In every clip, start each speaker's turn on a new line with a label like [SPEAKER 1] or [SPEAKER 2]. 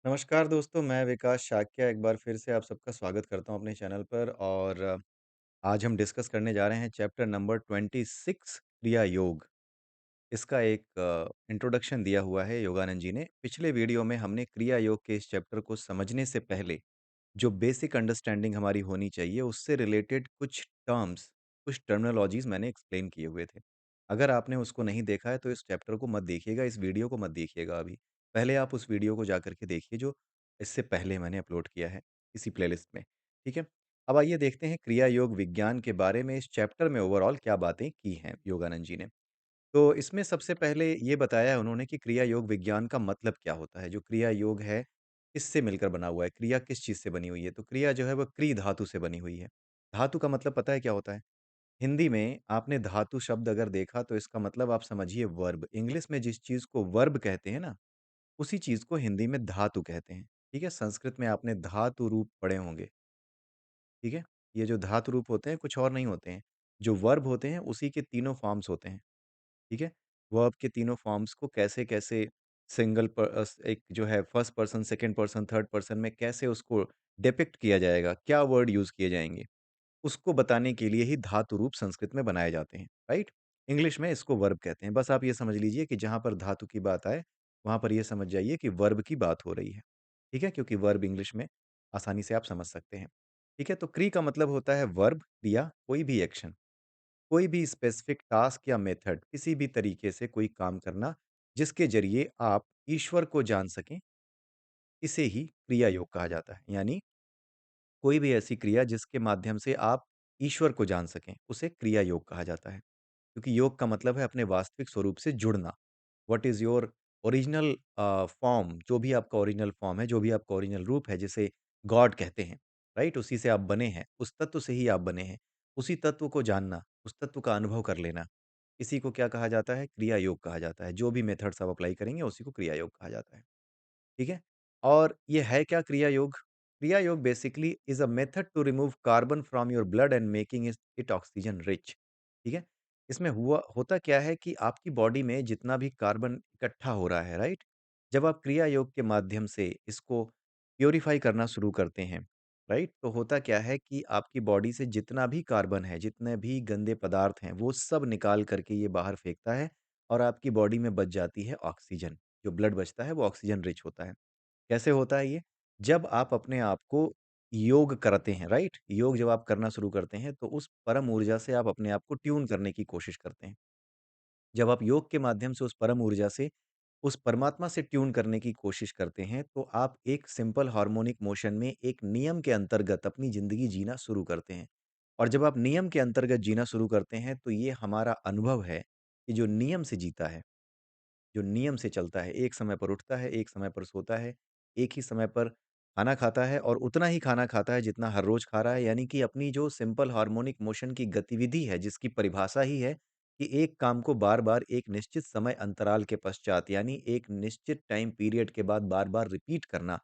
[SPEAKER 1] नमस्कार दोस्तों, मैं विकास शाक्य एक बार फिर से आप सबका स्वागत करता हूँ अपने चैनल पर और आज हम डिस्कस करने जा रहे हैं चैप्टर नंबर 26 क्रिया योग। इसका एक इंट्रोडक्शन दिया हुआ है योगानंद जी ने। पिछले वीडियो में हमने क्रिया योग के इस चैप्टर को समझने से पहले जो बेसिक अंडरस्टैंडिंग हमारी होनी चाहिए, उससे रिलेटेड कुछ टर्म्स, कुछ टर्मिनोलॉजीज़ मैंने एक्सप्लेन किए हुए थे। अगर आपने उसको नहीं देखा है, तो इस चैप्टर को मत देखिएगा, इस वीडियो को मत देखिएगा अभी। पहले आप उस वीडियो को जाकर के देखिए, जो इससे पहले मैंने अपलोड किया है, इसी प्लेलिस्ट में, ठीक है? अब आइए देखते हैं क्रिया योग विज्ञान के बारे में इस चैप्टर में ओवरऑल क्या बातें की हैं योगानंद जी ने। तो इसमें सबसे पहले ये बताया है उन्होंने कि क्रिया योग विज्ञान का मतलब क्या होता है। जो क्रिया योग है, किससे मिलकर बना हुआ है? क्रिया किस चीज़ से बनी हुई है? तो क्रिया जो है वो क्री धातु से बनी हुई है। धातु का मतलब पता है क्या होता है? हिंदी में आपने धातु शब्द अगर देखा तो इसका मतलब आप समझिए वर्ब। इंग्लिश में जिस चीज़ को वर्ब कहते हैं ना, उसी चीज़ को हिंदी में धातु कहते हैं। ठीक है? संस्कृत में आपने धातु रूप पढ़े होंगे। ठीक है? ये जो धातु रूप होते हैं कुछ और नहीं होते हैं। जो वर्ब होते हैं उसी के तीनों फॉर्म्स होते हैं। ठीक है? वर्ब के तीनों फॉर्म्स को कैसे-कैसे एक जो है first person, second person, third person में कैसे उसको डिपिक्ट किया जाएगा, क्या वर्ड यूज़ किए जाएँगे, उसको बताने के लिए ही धातु रूप संस्कृत में बनाए जाते हैं, राइट? इंग्लिश में इसको वर्ब कहते हैं। बस आप ये समझ लीजिए कि जहाँ पर धातु की बात आए, वहाँ पर ये समझ जाइए कि वर्ब की बात हो रही है। ठीक है? क्योंकि वर्ब इंग्लिश में आसानी से आप समझ सकते हैं। ठीक है? तो क्री का मतलब होता है वर्ब, क्रिया, कोई भी एक्शन। कोई भी स्पेसिफिक टास्क या मेथड किसी भी तरीके से कोई काम करना जिसके जरिए आप ईश्वर को जान सकें, इसे ही क्रिया योग कहा जाता है। यानी कोई भी ऐसी क्रिया जिसके माध्यम से आप ईश्वर को जान सकें, उसे क्रिया योग कहा जाता है। क्योंकि योग का मतलब है अपने वास्तविक स्वरूप से जुड़ना। What is your original form, जो भी आपका ओरिजिनल फॉर्म है, जो भी आपका ओरिजिनल रूप है, जिसे गॉड कहते हैं, राइट? उसी से आप बने हैं, उस तत्व से ही आप बने हैं। उसी तत्व को जानना, उस तत्व का अनुभव कर लेना, इसी को क्या कहा जाता है? क्रिया योग कहा जाता है। जो भी मेथड्स आप अप्लाई करेंगे, उसी को क्रिया योग कहा जाता है। ठीक है? और ये है क्या क्रिया Yoga? Kriya Yoga basically is a method to remove carbon from your blood and making it oxygen rich. ठीक है? इसमें हुआ होता क्या है कि आपकी बॉडी में जितना भी कार्बन इकट्ठा हो रहा है, राइट? जब आप क्रिया योग के माध्यम से इसको प्यूरिफाई करना शुरू करते हैं, राइट? तो होता क्या है कि आपकी बॉडी से जितना भी कार्बन है, जितने भी गंदे पदार्थ हैं, वो सब निकाल करके ये बाहर फेंकता है और आपकी बॉडी में बच जाती है ऑक्सीजन। जो ब्लड बचता है, वो ऑक्सीजन रिच होता है। कैसे होता है ये? जब आप अपने आप को योग करते हैं, राइट? योग जब आप करना शुरू करते हैं, तो उस परम ऊर्जा से आप अपने आप को ट्यून करने की कोशिश करते हैं। जब आप योग के माध्यम से उस परम ऊर्जा से, उस परमात्मा से ट्यून करने की कोशिश करते हैं, तो आप एक सिंपल हार्मोनिक मोशन में एक नियम के अंतर्गत अपनी ज़िंदगी जीना शुरू करते हैं। और जब आप नियम के अंतर्गत जीना शुरू करते हैं, तो ये हमारा अनुभव है कि जो नियम से जीता है, जो नियम से चलता है, एक समय पर उठता है, एक समय पर सोता है, एक ही समय पर खाना खाता है और उतना ही खाना खाता है जितना हर रोज़ खा रहा है। यानी कि अपनी जो सिंपल हार्मोनिक मोशन की गतिविधि है, जिसकी परिभाषा ही है कि एक काम को बार-बार एक निश्चित समय अंतराल के पश्चात यानी एक निश्चित टाइम पीरियड के बाद बार-बार रिपीट करना,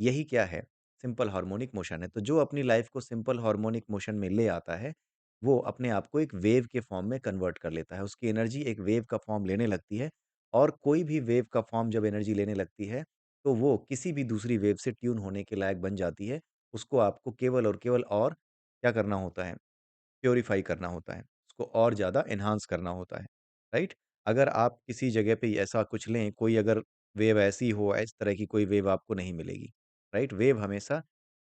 [SPEAKER 1] यही क्या है? सिंपल हार्मोनिक मोशन है। तो जो अपनी लाइफ़ को सिंपल हार्मोनिक मोशन में ले आता है, वो अपने आप को एक वेव के फॉर्म में कन्वर्ट कर लेता है। उसकी एनर्जी एक वेव का फॉर्म लेने लगती है और कोई भी वेव का फॉर्म जब एनर्जी लेने लगती है, तो वो किसी भी दूसरी वेव से ट्यून होने के लायक बन जाती है। उसको आपको केवल और केवल और क्या करना होता है? प्यूरिफ़ाई करना होता है, उसको और ज़्यादा एनहांस करना होता है, राइट? अगर आप किसी जगह पे ऐसा कुछ लें, कोई अगर वेव ऐसी हो, इस तरह की कोई वेव आपको नहीं मिलेगी, राइट? वेव हमेशा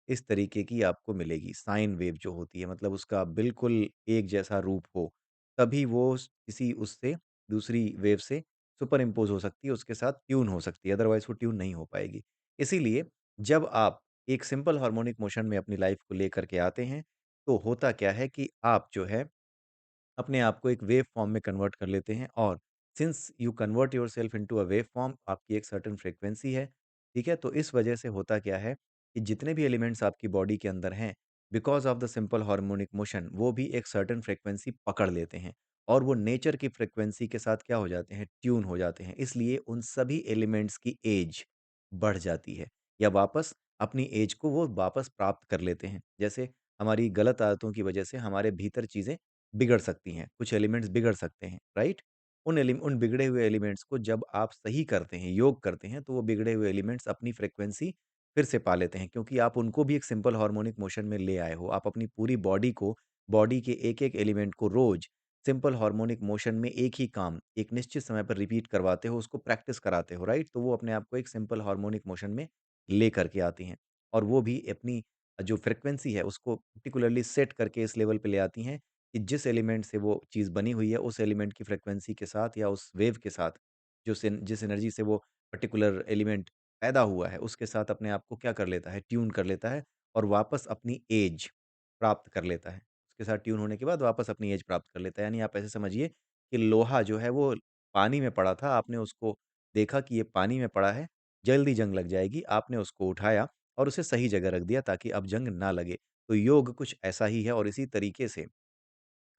[SPEAKER 1] इस तरीके की आपको मिलेगी, साइन वेव जो होती है, मतलब उसका बिल्कुल एक जैसा रूप हो, तभी वो किसी उससे दूसरी वेव से सुपर इम्पोज़ हो सकती है, उसके साथ ट्यून हो सकती है, अदरवाइज़ वो ट्यून नहीं हो पाएगी। इसीलिए जब आप एक सिंपल हार्मोनिक मोशन में अपनी लाइफ़ को लेकर के आते हैं, तो होता क्या है कि आप जो है अपने आप को एक वेव फॉर्म में कन्वर्ट कर लेते हैं और since you convert yourself into a wave form, आपकी एक सर्टेन फ्रीक्वेंसी है, ठीक है? तो इस वजह से होता क्या है कि जितने भी एलिमेंट्स आपकी बॉडी के अंदर हैं, because of the simple harmonic motion, वो भी एक सर्टेन फ्रीक्वेंसी पकड़ लेते हैं और वो नेचर की फ्रीक्वेंसी के साथ क्या हो जाते हैं, ट्यून हो जाते हैं। इसलिए उन सभी एलिमेंट्स की एज बढ़ जाती है या वापस अपनी एज को वो वापस प्राप्त कर लेते हैं। जैसे हमारी गलत आदतों की वजह से हमारे भीतर चीज़ें बिगड़ सकती हैं, कुछ एलिमेंट्स बिगड़ सकते हैं, राइट? उन बिगड़े हुए एलिमेंट्स को जब आप सही करते हैं, योग करते हैं, तो वो बिगड़े हुए एलिमेंट्स अपनी फ्रीक्वेंसी फिर से पा लेते हैं क्योंकि आप उनको भी एक सिंपल हार्मोनिक मोशन में ले आए हो। आप अपनी पूरी बॉडी को, बॉडी के एक-एक एलिमेंट को रोज़ सिंपल हार्मोनिक मोशन में एक ही काम, एक निश्चित समय पर रिपीट करवाते हो, उसको प्रैक्टिस कराते हो, राइट? तो वो अपने आप को एक सिंपल हार्मोनिक मोशन में लेकर के आती हैं और वो भी अपनी जो फ्रीक्वेंसी है, उसको पार्टिकुलरली सेट करके इस लेवल पे ले आती हैं कि जिस एलिमेंट से वो चीज़ बनी हुई है, उस एलिमेंट की फ्रीक्वेंसी के साथ या उस वेव के साथ, जिस एनर्जी से वो पर्टिकुलर एलिमेंट पैदा हुआ है, उसके साथ अपने आप को क्या कर लेता है, ट्यून कर लेता है और वापस अपनी एज प्राप्त कर लेता है। उसके साथ ट्यून होने के बाद वापस अपनी एज प्राप्त कर लेता है। यानी आप ऐसे समझिए कि लोहा जो है वो पानी में पड़ा था, आपने उसको देखा कि ये पानी में पड़ा है, जल्दी जंग लग जाएगी, आपने उसको उठाया और उसे सही जगह रख दिया ताकि अब जंग ना लगे। तो योग कुछ ऐसा ही है और इसी तरीके से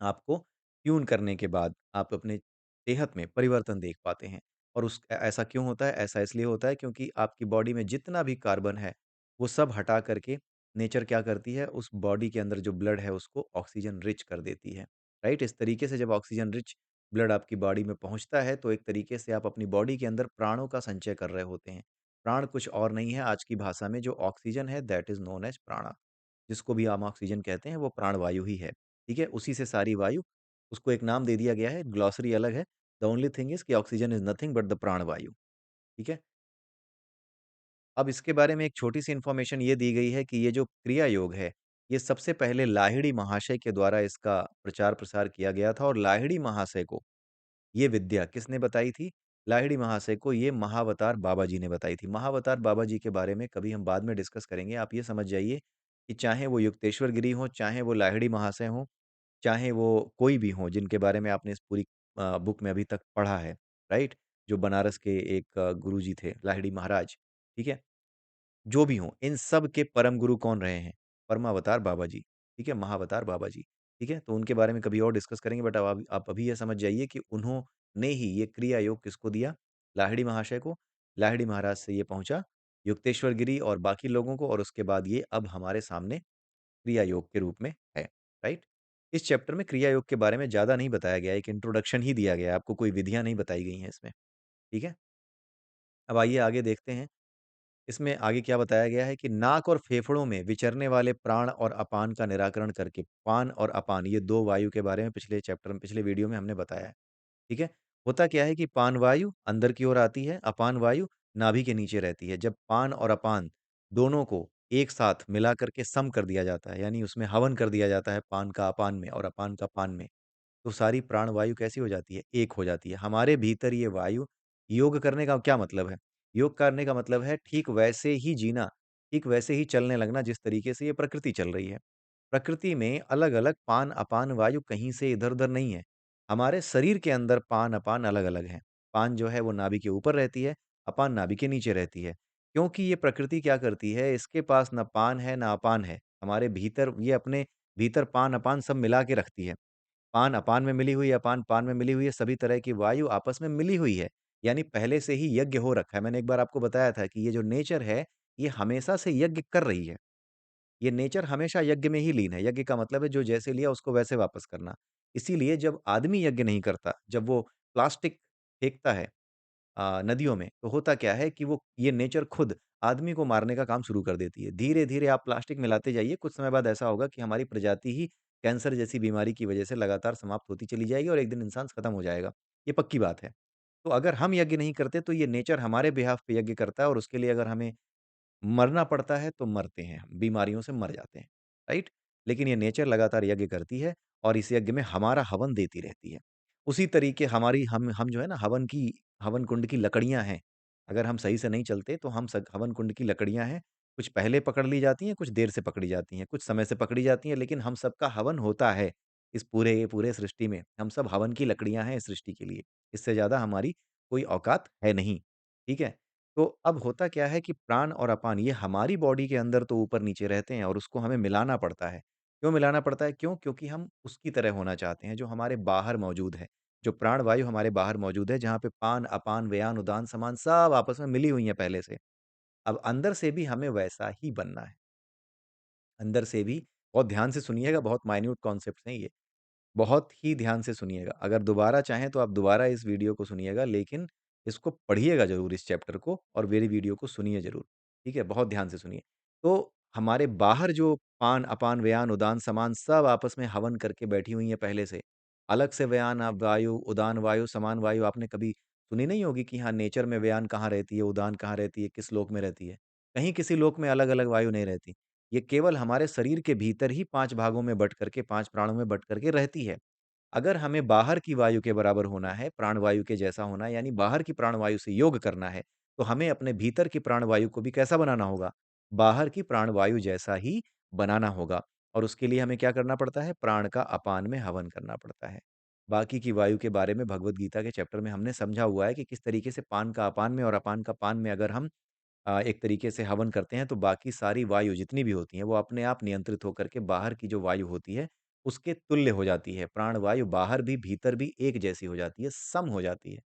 [SPEAKER 1] आपको ट्यून करने के बाद आप अपने सेहत में परिवर्तन देख पाते हैं। और ऐसा क्यों होता है? ऐसा इसलिए होता है क्योंकि आपकी बॉडी में जितना भी कार्बन है, वो सब हटा करके नेचर क्या करती है, उस बॉडी के अंदर जो ब्लड है उसको ऑक्सीजन रिच कर देती है, राइट? इस तरीके से जब ऑक्सीजन रिच ब्लड आपकी बॉडी में पहुँचता है, तो एक तरीके से आप अपनी बॉडी के अंदर प्राणों का संचय कर रहे होते हैं। प्राण कुछ और नहीं है आज की भाषा में जो ऑक्सीजन है दैट इज़ नोन एज़ प्राणा। जिसको भी हम ऑक्सीजन कहते हैं वो प्राणवायु ही है, ठीक है? उसी से सारी वायु उसको एक नाम दे दिया गया है, ग्लॉसरी अलग है। द ओनली थिंग इज़ कि oxygen is nothing but the प्राणवायु, ठीक है? अब इसके बारे में एक छोटी-सी इन्फॉर्मेशन ये दी गई है कि ये जो क्रिया योग है, ये सबसे पहले लाहिड़ी महाशय के द्वारा इसका प्रचार-प्रसार किया गया था और लाहिड़ी महाशय को ये विद्या किसने बताई थी? लाहिड़ी महाशय को ये महाअवतार बाबा जी ने बताई थी। महाअवतार बाबा जी के बारे में कभी हम बाद में डिस्कस करेंगे। आप ये समझ जाइए कि चाहे वो युक्तेश्वर गिरी हों, चाहे वो लाहिड़ी महाशय हों, चाहे वो कोई भी हों जिनके बारे में आपने इस पूरी बुक में अभी तक पढ़ा है, राइट? जो बनारस के एक गुरुजी थे, लाहिड़ी महाराज, ठीक है? जो भी हों, इन सब के परम गुरु कौन रहे हैं? परमावतार बाबा जी, ठीक है? महाअवतार बाबा जी, ठीक है? तो उनके बारे में कभी और डिस्कस करेंगे बट अब आप अभी ये समझ जाइए कि उन्होंने ही ये क्रिया योग किसको दिया? लाहिड़ी महाशय को। लाहिड़ी महाराज से ये पहुँचा युक्तेश्वर गिरी और बाकी लोगों को और उसके बाद ये अब हमारे सामने क्रिया योग के रूप में है, राइट? इस चैप्टर में क्रिया योग के बारे में ज़्यादा नहीं बताया गया है, एक इंट्रोडक्शन ही दिया गया है, आपको कोई विधियाँ नहीं बताई गई हैं इसमें, ठीक है? अब आइए आगे देखते हैं। इसमें आगे क्या बताया गया है कि नाक और फेफड़ों में विचरने वाले प्राण और अपान का निराकरण करके पान और अपान ये 2 वायु के बारे में पिछले चैप्टर में पिछले वीडियो में हमने बताया है, ठीक है? होता क्या है कि पान वायु अंदर की ओर आती है, अपान वायु नाभि के नीचे रहती है। जब पान और अपान दोनों को एक साथ मिला कर के सम कर दिया जाता है, यानी उसमें हवन कर दिया जाता है पान का अपान में और अपान का पान में, तो सारी प्राण वायु कैसी हो जाती है? एक हो जाती है। हमारे भीतर ये वायु योग करने का क्या मतलब है? योग करने का मतलब है ठीक वैसे ही जीना, ठीक वैसे ही चलने लगना जिस तरीके से ये प्रकृति चल रही है। प्रकृति में अलग-अलग पान-अपान वायु कहीं से इधर-उधर नहीं है। हमारे शरीर के अंदर पान-अपान अलग-अलग हैं। पान जो है वो नाभि के ऊपर रहती है, अपान नाभि के नीचे रहती है। क्योंकि ये प्रकृति क्या करती है, इसके पास ना पान है, ना अपान है। हमारे भीतर ये अपने भीतर पान-अपान सब मिला के रखती है। पान अपान में मिली हुई है, अपान पान में मिली हुई है, सभी तरह की वायु आपस में मिली हुई है। यानी पहले से ही यज्ञ हो रखा है। मैंने एक बार आपको बताया था कि ये जो नेचर है, ये हमेशा से यज्ञ कर रही है। ये नेचर हमेशा यज्ञ में ही लीन है। यज्ञ का मतलब है जो जैसे लिया उसको वैसे वापस करना। इसीलिए जब आदमी यज्ञ नहीं करता, जब वो प्लास्टिक फेंकता है नदियों में, तो होता क्या है कि वो ये नेचर खुद आदमी को मारने का काम शुरू कर देती है। धीरे-धीरे आप प्लास्टिक मिलाते जाइए, कुछ समय बाद ऐसा होगा कि हमारी प्रजाति ही कैंसर जैसी बीमारी की वजह से लगातार समाप्त होती चली जाएगी और एक दिन इंसान खत्म हो जाएगा। ये पक्की बात है। तो अगर हम यज्ञ नहीं करते, तो ये नेचर हमारे बिहाफ़ पे यज्ञ करता है और उसके लिए अगर हमें मरना पड़ता है तो मरते हैं हम, बीमारियों से मर जाते हैं, राइट? लेकिन ये नेचर लगातार यज्ञ करती है और इस यज्ञ में हमारा हवन देती रहती है। उसी तरीके हमारी हम जो है ना हवन कुंड की लकड़ियाँ हैं। अगर हम सही से नहीं चलते तो हम स हवन कुंड की लकड़ियाँ हैं, कुछ पहले पकड़ ली जाती हैं, कुछ देर से पकड़ी जाती हैं, कुछ समय से पकड़ी जाती हैं, लेकिन हम सबका हवन होता है। इस पूरे सृष्टि में, हम सब हवन की लकड़ियाँ हैं इस सृष्टि के लिए। इससे ज़्यादा हमारी कोई औकात है नहीं, ठीक है? तो अब होता क्या है कि प्राण और अपान ये हमारी बॉडी के अंदर तो ऊपर-नीचे रहते हैं और उसको हमें मिलाना पड़ता है। क्यों मिलाना पड़ता है? क्यों? क्योंकि हम उसकी तरह होना चाहते हैं जो हमारे बाहर मौजूद है। जो प्राण वायु हमारे बाहर मौजूद है, जहाँ पे पान, अपान, व्यान, उदान, समान सब आपस में मिली हुई हैं पहले से। अब अंदर से भी हमें वैसा ही बनना है। अंदर से भी बहुत ध्यान से सुनिएगा, बहुत माइन्यूट कॉन्सेप्ट्स हैं ये। बहुत ही ध्यान से सुनिएगा। अगर दोबारा चाहें तो आप दोबारा इस वीडियो को सुनिएगा, लेकिन इसको पढ़िएगा ज़रूर इस चैप्टर को और मेरी वीडियो को सुनिए ज़रूर, ठीक है? बहुत ध्यान से सुनिए। तो हमारे बाहर जो पान, अपान, व्यान, उदान, समान सब आपस में हवन करके बैठी हुई हैं पहले से। अलग से व्यान वायु, उदान वायु, समान वायु आपने कभी सुनी नहीं होगी कि हाँ, नेचर में व्यान कहाँ रहती है, उदान कहाँ रहती है, किस लोक में रहती है। कहीं किसी लोक में अलग-अलग वायु नहीं रहती। ये केवल हमारे शरीर के भीतर ही 5 भागों में बँट करके, 5 प्राणों में बँट करके रहती है। अगर हमें बाहर की वायु के बराबर होना है, प्राणवायु के जैसा होना है, यानी बाहर की प्राणवायु से योग करना है, तो हमें अपने भीतर की प्राणवायु को भी कैसा बनाना होगा? बाहर की प्राणवायु जैसा ही बनाना होगा और उसके लिए हमें क्या करना पड़ता है? प्राण का अपान में हवन करना पड़ता है। बाकी की वायु के बारे में भगवद गीता के चैप्टर में हमने समझा हुआ है कि किस तरीके से पान का अपान में और अपान का पान में अगर हम एक तरीके से हवन करते हैं, तो बाकी सारी वायु जितनी भी होती हैं, वो अपने आप नियंत्रित होकर के बाहर की जो वायु होती है, उसके तुल्य हो जाती है। प्राण वायु बाहर भी, भीतर भी एक जैसी हो जाती है, सम हो जाती है।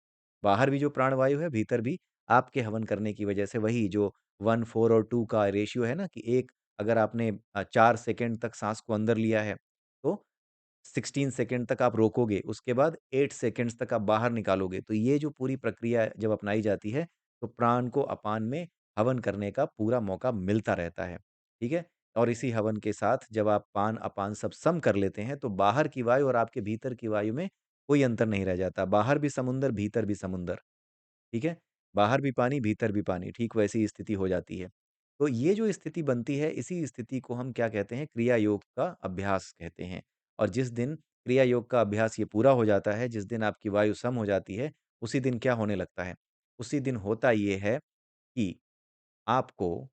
[SPEAKER 1] बाहर भी जो प्राण वायु है, भीतर भी आपके हवन करने की वजह से वही जो 1, 4 और 2 का रेशियो है ना कि एक अगर आपने 4 सेकंड तक साँस को अंदर लिया है, तो 16 सेकंड तक आप रोकोगे, उसके बाद 8 सेकंड्स तक आप बाहर निकालोगे। तो ये जो पूरी प्रक्रिया जब अपनाई जाती है, तो प्राण को अपान में हवन करने का पूरा मौका मिलता रहता है, ठीक है? और इसी हवन के साथ जब आप पान, अपान सब सम कर लेते हैं, तो बाहर की वायु और आपके भीतर की वायु में कोई अंतर नहीं रह जाता। बाहर भी समुंदर, भीतर भी समुंदर। ठीक है? बाहर भी पानी, भीतर भी पानी, ठीक वैसी स्थिति हो जाती है। तो ये जो स्थिति बनती है, इसी स्थिति को हम क्या कहते हैं? क्रिया योग का अभ्यास कहते हैं। और जिस दिन क्रिया योग का अभ्यास ये पूरा हो जाता है, जिस दिन आपकी वायु सम हो जाती है, उसी दिन क्या होने लगता है? उसी दिन होता ये है कि आपको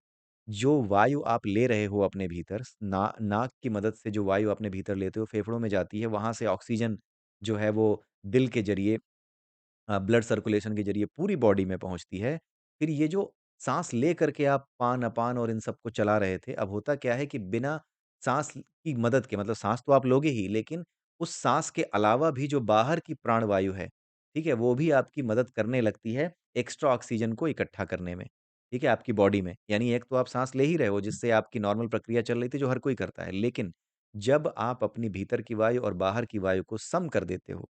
[SPEAKER 1] जो वायु आप ले रहे हो अपने भीतर, नाक की मदद से जो वायु अपने भीतर लेते हो, फेफड़ों में जाती है, वहाँ से ऑक्सीजन जो है वो दिल के ज़रिए ब्लड सर्कुलेशन के ज़रिए पूरी बॉडी में पहुँचती है। फिर ये जो साँस ले करके आप पान-अपान और इन सबको चला रहे थे, अब होता क्या है कि बिना साँस की मदद के मतलब साँस तो आप लोगे ही, लेकिन उस साँस के अलावा भी जो बाहर की प्राणवायु है, ठीक है? वो भी आपकी मदद करने लगती है एक्स्ट्रा ऑक्सीजन को इकट्ठा करने में, ठीक है? आपकी बॉडी में। यानी एक तो आप साँस ले ही रहे हो, जिससे आपकी नॉर्मल प्रक्रिया चल रही थी, जो हर कोई करता है। लेकिन जब आप अपनी भीतर की वायु और बाहर की वायु को सम कर देते हो,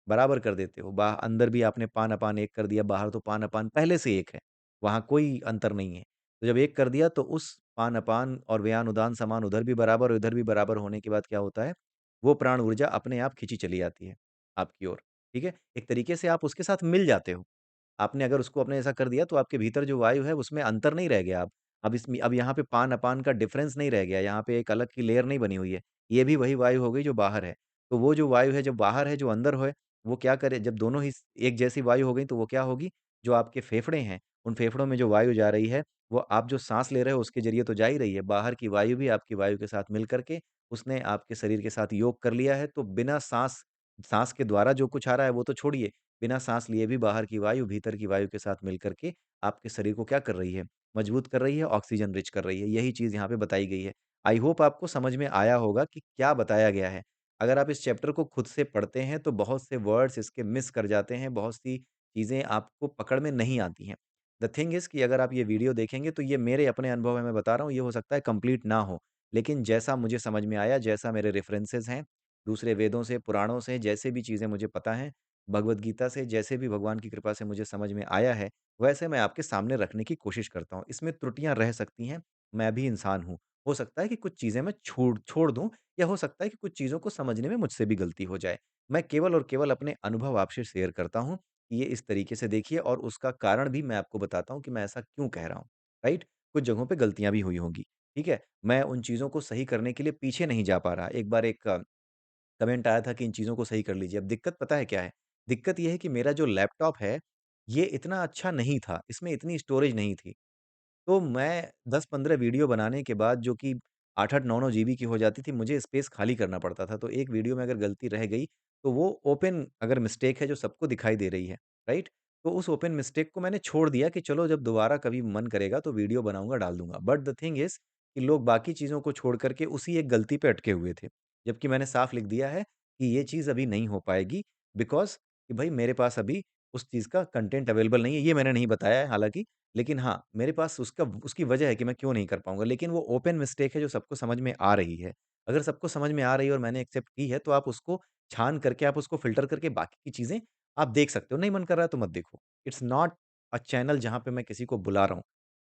[SPEAKER 1] बराबर कर देते हो। अंदर भी आपने पान-अपान एक कर दिया, बाहर तो पान-अपान पहले से एक है, वहाँ कोई अंतर नहीं है। तो जब एक कर दिया तो उस पान-अपान और व्यान-उदान समान उधर भी बराबर और इधर भी बराबर होने के बाद क्या होता है, वो प्राण ऊर्जा अपने आप खींची चली आती है आपकी ओर, ठीक है? एक तरीके से आप उसके साथ मिल जाते हो। आपने अगर उसको अपने जैसा कर दिया तो आपके भीतर जो वायु है उसमें अंतर नहीं रह गया अब यहाँ पे पान-अपान का डिफरेंस नहीं रह गया, यहाँ पे एक अलग की लेयर नहीं बनी हुई है। ये भी वही वायु हो गई जो बाहर है। तो वो जो वायु है जो बाहर है, जो अंदर है, वो क्या करे जब दोनों ही एक जैसी वायु हो गई तो वो क्या होगी, जो आपके फेफड़े हैं, उन फेफड़ों में जो वायु जा रही है, वो आप जो साँस ले रहे हो उसके ज़रिए तो जा ही रही है। बाहर की वायु भी आपकी वायु के साथ मिल कर के उसने आपके शरीर के साथ योग कर लिया है, तो बिना साँस के द्वारा जो कुछ आ रहा है वो तो छोड़िए, बिना साँस लिए भी बाहर की वायु, भीतर की वायु के साथ मिल कर के आपके शरीर को क्या कर रही है? मजबूत कर रही है, ऑक्सीजन रिच कर रही है। यही चीज़ यहाँ पे बताई गई है। आई होप आपको समझ में आया होगा कि क्या बताया गया है। अगर आप इस चैप्टर को खुद से पढ़ते हैं तो बहुत से वर्ड्स इसके मिस कर जाते हैं, बहुत सी चीज़ें आपको पकड़ में नहीं आती हैं। द थिंग इज़ कि अगर आप ये वीडियो देखेंगे तो ये मेरे अपने अनुभव है मैं बता रहा हूँ, ये हो सकता है कंप्लीट ना हो। लेकिन जैसा मुझे समझ में आया, जैसा मेरे रेफरेंसेस हैं, दूसरे वेदों से, पुराणों से, जैसे भी चीज़ें मुझे पता हैं, भगवद गीता से जैसे भी भगवान की कृपा से मुझे समझ में आया है, वैसे मैं आपके सामने रखने की कोशिश करता हूँ। इसमें त्रुटियाँ रह सकती हैं, मैं भी इंसान हूँ। हो सकता है कि कुछ चीज़ें मैं छोड़ छोड़ दूँ या हो सकता है कि कुछ चीज़ों को समझने में मुझसे भी गलती हो जाए। मैं केवल और केवल अपने अनुभव आपसे शेयर करता हूँ, कि ये इस तरीके से देखिए और उसका कारण भी मैं आपको बताता हूँ कि मैं ऐसा क्यों कह रहा हूँ, राइट? कुछ जगहों पे गलतियाँ भी हुई होंगी, ठीक है? मैं उन चीज़ों को सही करने के लिए पीछे नहीं जा पा रहा। एक बार एक कमेंट आया था कि इन चीज़ों को सही कर लीजिए। अब दिक्कत पता है क्या है? दिक्कत ये है कि मेरा जो लैपटॉप है, ये इतना अच्छा नहीं था, इसमें इतनी स्टोरेज नहीं थी। तो मैं 10-15 वीडियो बनाने के बाद जो कि 8-8, 9-9 जीबी की हो जाती थी, मुझे स्पेस खाली करना पड़ता था। तो एक वीडियो में अगर गलती रह गई, तो वो ओपन अगर मिस्टेक है जो सबको दिखाई दे रही है, राइट? तो उस ओपन मिस्टेक को मैंने छोड़ दिया कि चलो जब दोबारा कभी मन करेगा तो वीडियो बनाऊँगा, डाल दूँगा। बट द थिंग इज़ कि लोग बाकी चीज़ों को छोड़ कर के उसी एक गलती पे अटके हुए थे। जबकि मैंने साफ लिख दिया है कि ये चीज़ अभी नहीं हो पाएगी बिकॉज़ कि भई मेरे पास अभी उस चीज़ का कंटेंट अवेलेबल नहीं है। ये मैंने नहीं बताया है हालाँकि, लेकिन हाँ, मेरे पास उसकी वजह है कि मैं क्यों नहीं कर पाऊँगा, लेकिन वो ओपन मिस्टेक है जो सबको समझ में आ रही है। अगर सबको समझ में आ रही है और मैंने एक्सेप्ट की है, तो आप उसको छान करके, आप उसको फ़िल्टर करके बाकी की चीज़ें आप देख सकते हो। नहीं मन कर रहा है तो मत देखो। इट्स नॉट अ चैनल जहाँ पे मैं किसी को बुला रहा हूँ।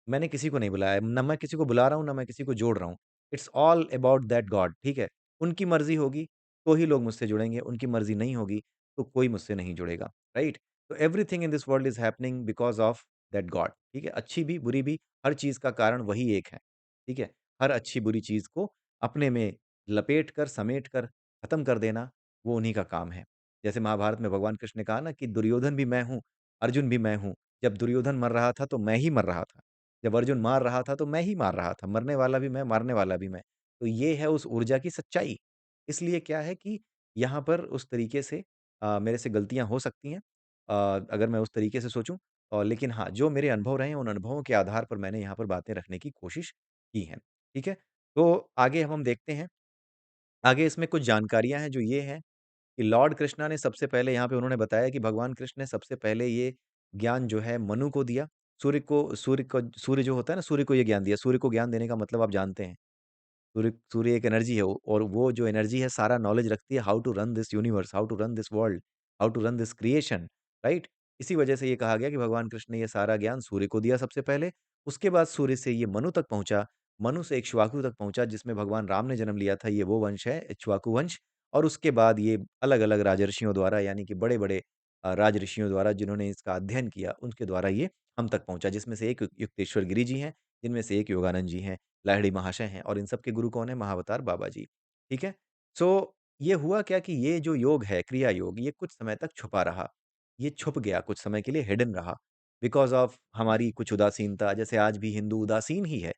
[SPEAKER 1] मैंने किसी को नहीं बुलाया, ना मैं किसी को बुला रहा हूँ, ना मैं किसी को जोड़ रहा हूँ। It's all about that God, ठीक है? उनकी मर्ज़ी होगी, तो ही लोग मुझसे जुड़ेंगे, उनकी मर्ज़ी नहीं होगी, तो कोई मुझसे नहीं जुड़ेगा, राइट? तो everything in this world is happening because of that God, ठीक है? अच्छी भी, बुरी भी, हर चीज़ का कारण वही एक है, ठीक है? हर अच्छी-बुरी चीज़ को अपने में लपेट कर, समेट कर, खत्म कर देना, वो उन्हीं का काम है। जैसे महाभारत में भगवान कृष्ण ने कहा ना कि दुर्योधन भी मैं हूँ, अर्जुन भी मैं हूँ। जब दुर्योधन मर रहा था, तो मैं ही मर रहा था। जब अर्जुन मार रहा था, तो मैं ही मार रहा था, मरने वाला भी मैं, मारने वाला भी मैं। तो ये है उस ऊर्जा की सच्चाई। इसलिए क्या है कि यहाँ पर उस तरीके से मेरे से गलतियाँ हो सकती हैं अगर मैं उस तरीके से सोचूँ लेकिन हाँ, जो मेरे अनुभव रहे हैं, उन अनुभवों के आधार पर मैंने यहाँ पर बातें रखने की कोशिश की हैं, ठीक है? तो आगे हम देखते हैं, आगे इसमें कुछ जानकारियाँ हैं जो ये हैं कि लॉर्ड कृष्णा ने सबसे पहले यहाँ पे उन्होंने बताया कि भगवान कृष्ण ने सबसे पहले ये ज्ञान जो है मनु को दिया। सूर्य जो होता है ना, सूर्य को ये ज्ञान दिया। सूर्य को ज्ञान देने का मतलब आप जानते हैं। सूर्य एक एनर्जी है और वो जो एनर्जी है सारा नॉलेज रखती है how to run this universe, how to run this world, how to run this creation, right? इसी वजह से ये कहा गया कि भगवान कृष्ण ने ये सारा ज्ञान सूर्य को दिया सबसे पहले। उसके बाद सूर्य से ये मनु तक पहुँचा, मनु से इक्ष्वाकु तक पहुँचा जिसमें भगवान राम ने जन्म लिया था, ये वो वंश है इक्ष्वाकु वंश। और उसके बाद ये अलग-अलग राजर्षियों द्वारा यानी कि बड़े-बड़े राज ऋषियों द्वारा जिन्होंने इसका अध्ययन किया, उनके द्वारा ये हम तक पहुँचा जिसमें से एक युक्तेश्वर गिरि जी हैं, जिनमें से एक योगानंद जी हैं। लाहिड़ी महाशय हैं और इन सब के गुरु कौन है? महाअवतार बाबा जी, ठीक है? सो ये हुआ क्या कि ये जो योग है, क्रिया योग, ये कुछ समय तक छुपा रहा। ये छुप गया, कुछ समय के लिए हिडन रहा, बिकॉज़ ऑफ हमारी कुछ उदासीनता, जैसे आज भी हिंदू उदासीन ही है,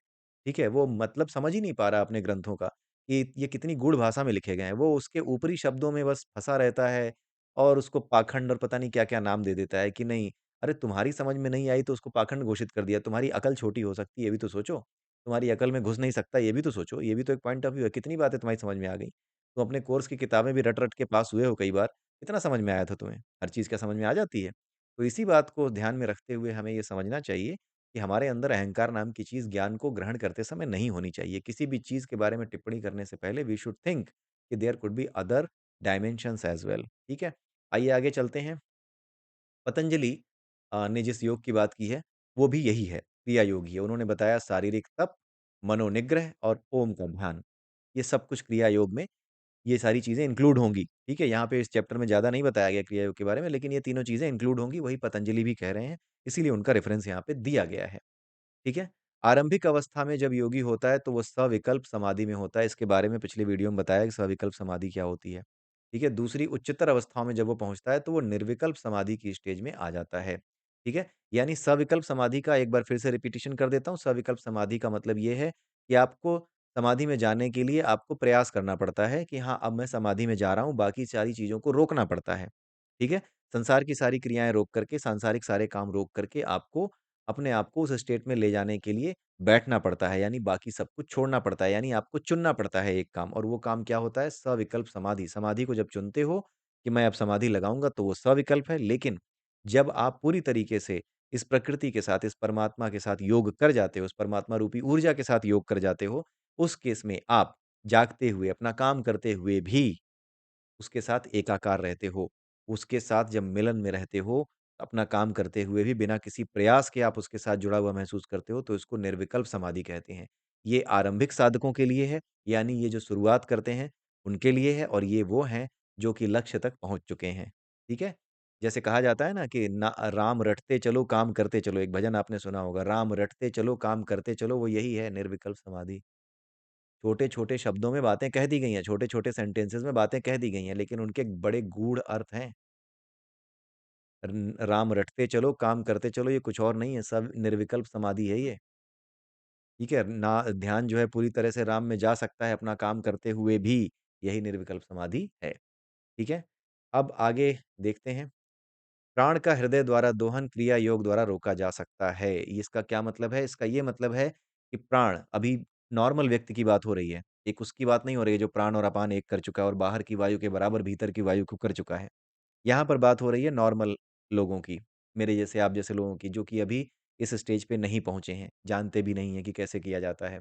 [SPEAKER 1] ठीक है? वो मतलब समझ ही नहीं पा रहा अपने ग्रंथों का, कि ये कितनी गूढ़ भाषा में लिखे गए हैं। वो उसके ऊपरी शब्दों में बस फँसा रहता है और उसको पाखंड और पता नहीं क्या-क्या नाम दे देता है कि नहीं, अरे तुम्हारी समझ में नहीं आई तो उसको पाखंड घोषित कर दिया। तुम्हारी अकल छोटी हो सकती है, ये भी तो सोचो। तुम्हारी अकल में घुस नहीं सकता, ये भी तो सोचो, ये भी तो एक पॉइंट ऑफ व्यू है, कितनी बातें तुम्हारी समझ में आ गई? तुम अपने कोर्स की किताबें भी रट-रट के पास हुए हो कई बार, कितना समझ में आया था तुम्हें? हर चीज़ क्या समझ में आ जाती है? तो इसी बात को ध्यान में रखते हुए हमें ये समझना चाहिए कि हमारे अंदर अहंकार नाम की चीज़ ज्ञान को ग्रहण करते समय नहीं होनी चाहिए। किसी भी चीज़ के बारे में टिप्पणी करने से पहले वी शुड थिंक कि there could be other dimensions as well, ठीक है? आइए आगे चलते हैं। पतंजलि ने जिस योग की बात की है, वो भी यही है, क्रिया योग ही है। उन्होंने बताया शारीरिक तप, मनोनिग्रह और ओम का ध्यान। ये सब कुछ क्रिया योग में ये सारी चीज़ें इंक्लूड होंगी, ठीक है? यहाँ पे इस चैप्टर में ज़्यादा नहीं बताया गया क्रिया योग के बारे में, लेकिन ये तीनों चीज़ें इंक्लूड होंगी, वही पतंजलि भी कह रहे हैं, इसीलिए उनका रेफ़रेंस यहाँ पे दिया गया है। ठीक है? आरंभिक अवस्था में जब योगी होता है तो वो सविकल्प समाधि में होता है। इसके बारे में पिछले वीडियो में बताया कि सविकल्प समाधि क्या होती है। ठीक है? दूसरी उच्चतर अवस्थाओं में जब वो पहुँचता है तो वो निर्विकल्प समाधि की स्टेज में आ जाता है। ठीक है? यानी सविकल्प समाधि का एक बार फिर से रिपिटिशन कर देता हूँ। सविकल्प समाधि का मतलब ये है कि आपको समाधि में जाने के लिए आपको प्रयास करना पड़ता है कि हाँ, अब मैं समाधि में जा रहा हूँ, बाकी सारी चीज़ों को रोकना पड़ता है। ठीक है? संसार की सारी क्रियाएँ रोक करके, सांसारिक सारे काम रोक करके आपको अपने आप को उस स्टेट में ले जाने के लिए बैठना पड़ता है, यानी बाकी सब कुछ छोड़ना पड़ता है, यानी आपको चुनना पड़ता है एक काम और वो काम क्या होता है? सविकल्प समाधि। समाधि को जब चुनते हो कि मैं अब समाधि लगाऊँगा तो वो सविकल्प है, लेकिन जब आप पूरी तरीके से इस प्रकृति के साथ, इस परमात्मा के साथ योग कर जाते हो, उस परमात्मा रूपी ऊर्जा के साथ योग कर जाते हो, उस केस में आप जागते हुए, अपना काम करते हुए भी उसके साथ एकाकार रहते हो। उसके साथ जब मिलन में रहते हो, अपना काम करते हुए भी बिना किसी प्रयास के आप उसके साथ जुड़ा हुआ महसूस करते हो, तो इसको निर्विकल्प समाधि कहते हैं। ये आरंभिक साधकों के लिए है, यानी ये जो शुरुआत करते हैं, उनके लिए है और ये वो हैं, जो कि लक्ष्य तक पहुँच चुके हैं। ठीक है? जैसे कहा जाता है ना कि ना राम रटते चलो, काम करते चलो, एक भजन आपने सुना होगा, राम रटते चलो, काम करते चलो, वो यही है निर्विकल्प समाधि। छोटे-छोटे शब्दों में बातें कह दी गई हैं, छोटे-छोटे सेंटेंसेस में बातें कह दी गई हैं, लेकिन उनके बड़े गूढ़ अर्थ हैं। राम रटते चलो, काम करते चलो, ये कुछ और नहीं है, सब निर्विकल्प समाधि है ये, ठीक है? ना ध्यान जो है पूरी तरह से राम में जा सकता है अपना काम करते हुए भी, यही निर्विकल्प समाधि है, ठीक है? अब आगे देखते हैं, प्राण का हृदय द्वारा दोहन क्रिया योग द्वारा रोका जा सकता है। इसका क्या मतलब है? इसका ये मतलब है कि प्राण अभी नॉर्मल व्यक्ति की बात हो रही है, एक उसकी बात नहीं हो रही है जो प्राण और अपान एक कर चुका है और बाहर की वायु के बराबर भीतर की वायु को कर चुका है। यहाँ पर बात हो रही है नॉर्मल लोगों की, मेरे जैसे, आप जैसे लोगों की, जो कि अभी इस स्टेज पे नहीं पहुँचे हैं, जानते भी नहीं हैं कि कैसे किया जाता है।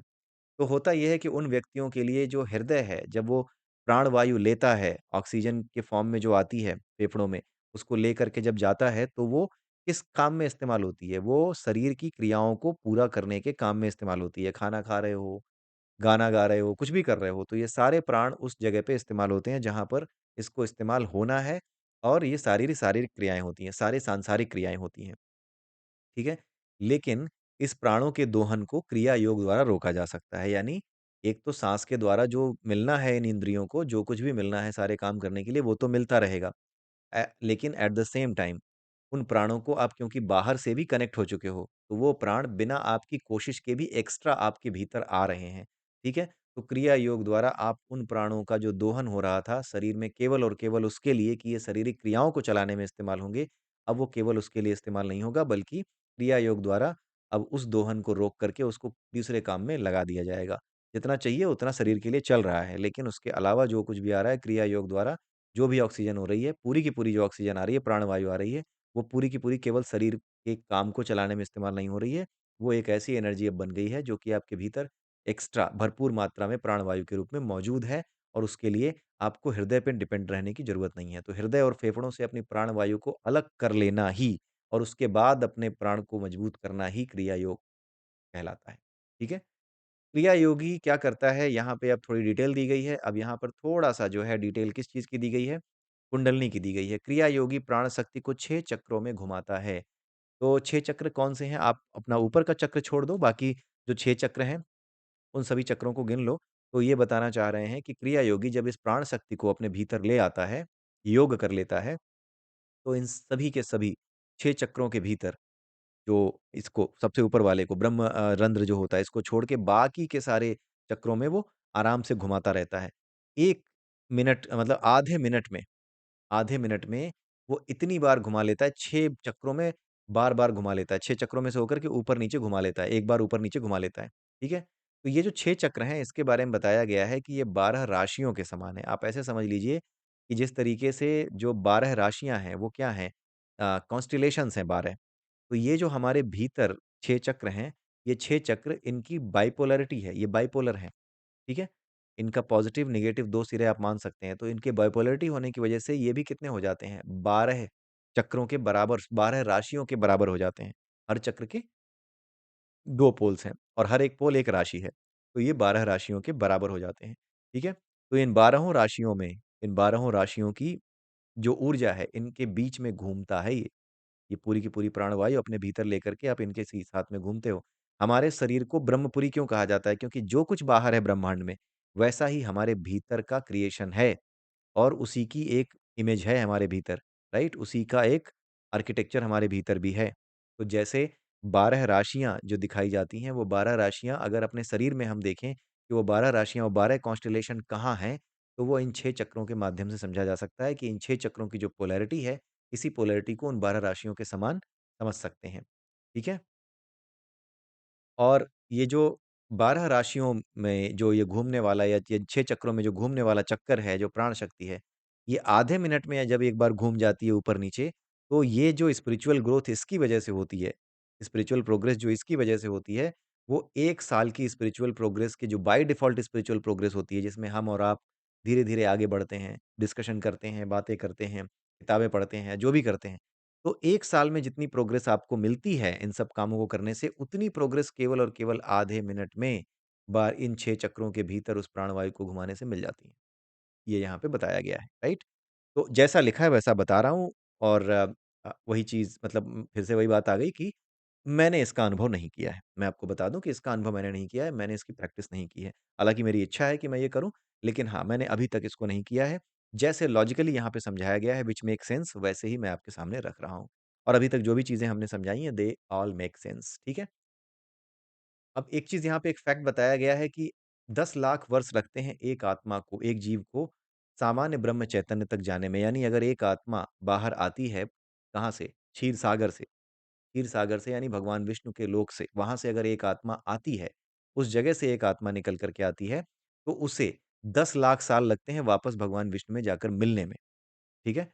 [SPEAKER 1] तो होता ये है कि उन व्यक्तियों के लिए जो हृदय है, जब वो प्राण वायु लेता है, ऑक्सीजन के फॉर्म में जो आती है फेफड़ों में, उसको लेकर के जब जाता है, तो वो किस काम में इस्तेमाल होती है? वो शरीर की क्रियाओं को पूरा करने के काम में इस्तेमाल होती है। खाना खा रहे हो, गाना गा रहे हो, कुछ भी कर रहे हो, तो ये सारे प्राण उस जगह पे इस्तेमाल होते हैं जहाँ पर इसको इस्तेमाल होना है और ये शारीरिक शारीरिक क्रियाएँ होती हैं, सारी सांसारिक क्रियाएँ होती हैं। ठीक है? लेकिन इस प्राणों के दोहन को क्रिया योग द्वारा रोका जा सकता है। यानी एक तो साँस के द्वारा जो मिलना है इन इंद्रियों को, जो कुछ भी मिलना है सारे काम करने के लिए, वो तो मिलता रहेगा। लेकिन एट द सेम टाइम उन प्राणों को आप क्योंकि बाहर से भी कनेक्ट हो चुके हो, तो वो प्राण बिना आपकी कोशिश के भी एक्स्ट्रा आपके भीतर आ रहे हैं, ठीक है? तो क्रिया योग द्वारा आप उन प्राणों का जो दोहन हो रहा था शरीर में केवल और केवल उसके लिए कि ये शारीरिक क्रियाओं को चलाने में इस्तेमाल होंगे, अब वो केवल उसके लिए इस्तेमाल नहीं होगा बल्कि क्रिया योग द्वारा अब उस दोहन को रोक करके उसको दूसरे काम में लगा दिया जाएगा। जितना चाहिए उतना शरीर के लिए चल रहा है, लेकिन उसके अलावा जो कुछ भी आ रहा है क्रिया योग द्वारा जो भी ऑक्सीजन हो रही है, पूरी की पूरी जो ऑक्सीजन आ रही है, प्राणवायु आ रही है, वो पूरी की पूरी केवल शरीर के काम को चलाने में इस्तेमाल नहीं हो रही है। वो एक ऐसी एनर्जी अब बन गई है जो कि आपके भीतर एक्स्ट्रा भरपूर मात्रा में प्राणवायु के रूप में मौजूद है और उसके लिए आपको हृदय पे डिपेंड रहने की ज़रूरत नहीं है। तो हृदय और फेफड़ों से अपनी प्राणवायु को अलग कर लेना ही और उसके बाद अपने प्राण को मजबूत करना ही क्रिया योग कहलाता है। ठीक है? क्रिया योगी क्या करता है, यहाँ पे अब थोड़ी डिटेल दी गई है। अब यहाँ पर थोड़ा-सा जो है डिटेल किस चीज़ की दी गई है? कुंडलिनी की दी गई है। क्रिया योगी प्राण शक्ति को 6 चक्रों में घुमाता है। तो 6 चक्र कौन से हैं? आप अपना ऊपर का चक्र छोड़ दो, बाकी जो 6 चक्र हैं, उन सभी चक्रों को गिन लो। तो ये बताना चाह रहे हैं कि क्रिया योगी जब इस प्राण शक्ति को अपने भीतर ले आता है, योग कर लेता है, तो इन सभी के सभी 6 चक्रों के भीतर जो इसको सबसे ऊपर वाले को रंध्र जो होता है इसको छोड़ के बाकी के सारे चक्रों में वो आराम से घुमाता रहता है। 1 मिनट मतलब आधे मिनट में वो इतनी बार घुमा लेता है 6 चक्रों में बार-बार घुमा लेता है। 6 चक्रों में से होकर के ऊपर-नीचे घुमा लेता है। एक बार ऊपर-नीचे घुमा लेता है। ठीक है? तो ये जो 6 चक्र हैं इसके बारे में बताया गया है कि ये 12 राशियों के समान है। आप ऐसे समझ लीजिए कि जिस तरीके से जो 12 राशियाँ हैं वो क्या हैं? कॉन्स्टेलेशंस हैं 12। तो ये जो हमारे भीतर 6 चक्र हैं, ये 6 चक्र इनकी बाइपोलैरिटी है, ये बाइपोलर हैं, ठीक है? इनका पॉज़िटिव, नेगेटिव 2 सिरे आप मान सकते हैं, तो इनके बाइपोलैरिटी होने की वजह से ये भी कितने हो जाते हैं, 12 चक्रों के बराबर 12 राशियों के बराबर हो जाते हैं। हर चक्र के 2 पोल्स हैं और हर एक पोल 1 राशि है, तो ये 12 राशियों के बराबर हो जाते हैं, ठीक है? तो इन 12 राशियों की जो ऊर्जा है, इनके बीच में घूमता है ये। ये पूरी की पूरी प्राणवायु अपने भीतर लेकर के आप इनके सी साथ में घूमते हो। हमारे शरीर को ब्रह्मपुरी क्यों कहा जाता है? क्योंकि जो कुछ बाहर है ब्रह्मांड में, वैसा ही हमारे भीतर का क्रिएशन है और उसी की एक इमेज है हमारे भीतर, राइट? उसी का एक आर्किटेक्चर हमारे भीतर भी है। तो जैसे 12 राशियाँ जो दिखाई जाती हैं, वो 12 राशियाँ अगर अपने शरीर में हम देखें कि वो 12 राशियाँ और 12 कॉन्स्टेलेशन कहाँ हैं, तो वो इन 6 चक्रों के माध्यम से समझा जा सकता है कि इन 6 चक्रों की जो पोलैरिटी है, इसी पोलैरिटी को उन 12 राशियों के समान समझ सकते हैं। ठीक है? और ये जो 12 राशियों में जो ये घूमने वाला या ये 6 चक्रों में जो घूमने वाला चक्कर है, जो प्राण शक्ति है, ये आधे मिनट में जब एक बार घूम जाती है ऊपर-नीचे, तो ये जो स्पिरिचुअल ग्रोथ इसकी वजह से होती है, स्पिरिचुअल प्रोग्रेस जो इसकी वजह से होती है, वो 1 साल की स्पिरिचुअल प्रोग्रेस की जो बाय डिफ़ॉल्ट स्पिरिचुअल प्रोग्रेस होती है, जिसमें हम और आप धीरे-धीरे आगे बढ़ते हैं, डिस्कशन करते हैं, बातें करते हैं, किताबें पढ़ते हैं, जो भी करते हैं। तो 1 साल में जितनी प्रोग्रेस आपको मिलती है इन सब कामों को करने से, उतनी प्रोग्रेस केवल और केवल आधे मिनट में इन 6 चक्रों के भीतर उस प्राणवायु को घुमाने से मिल जाती है। ये यहाँ पे बताया गया है, राइट? तो जैसा लिखा है वैसा बता रहा हूँ और वही चीज़ मतलब फिर से वही बात आ गई कि मैंने इसका अनुभव नहीं किया है। मैं आपको बता दूँ कि इसका अनुभव मैंने नहीं किया है, मैंने इसकी प्रैक्टिस नहीं की है। हालाँकि मेरी इच्छा है कि मैं ये करूँ, लेकिन हाँ, मैंने अभी तक इसको नहीं किया है। जैसे लॉजिकली यहाँ पे समझाया गया है व्हिच मेक सेंस वैसे ही मैं आपके सामने रख रहा हूँ। और अभी तक जो भी चीज़ें हमने समझाई हैं दे ऑल मेक सेंस, ठीक है? अब एक चीज़ यहाँ पे एक फैक्ट बताया गया है कि 10 लाख वर्ष लगते हैं एक आत्मा को, एक जीव को सामान्य ब्रह्म चैतन्य तक जाने में। यानी अगर एक आत्मा बाहर आती है, कहाँ से? क्षीर सागर से यानी भगवान विष्णु के लोक से, वहाँ से अगर एक आत्मा आती है, उस जगह से एक आत्मा निकल कर के आती है, तो उसे 10 लाख साल लगते हैं वापस भगवान विष्णु में जाकर मिलने में, ठीक है?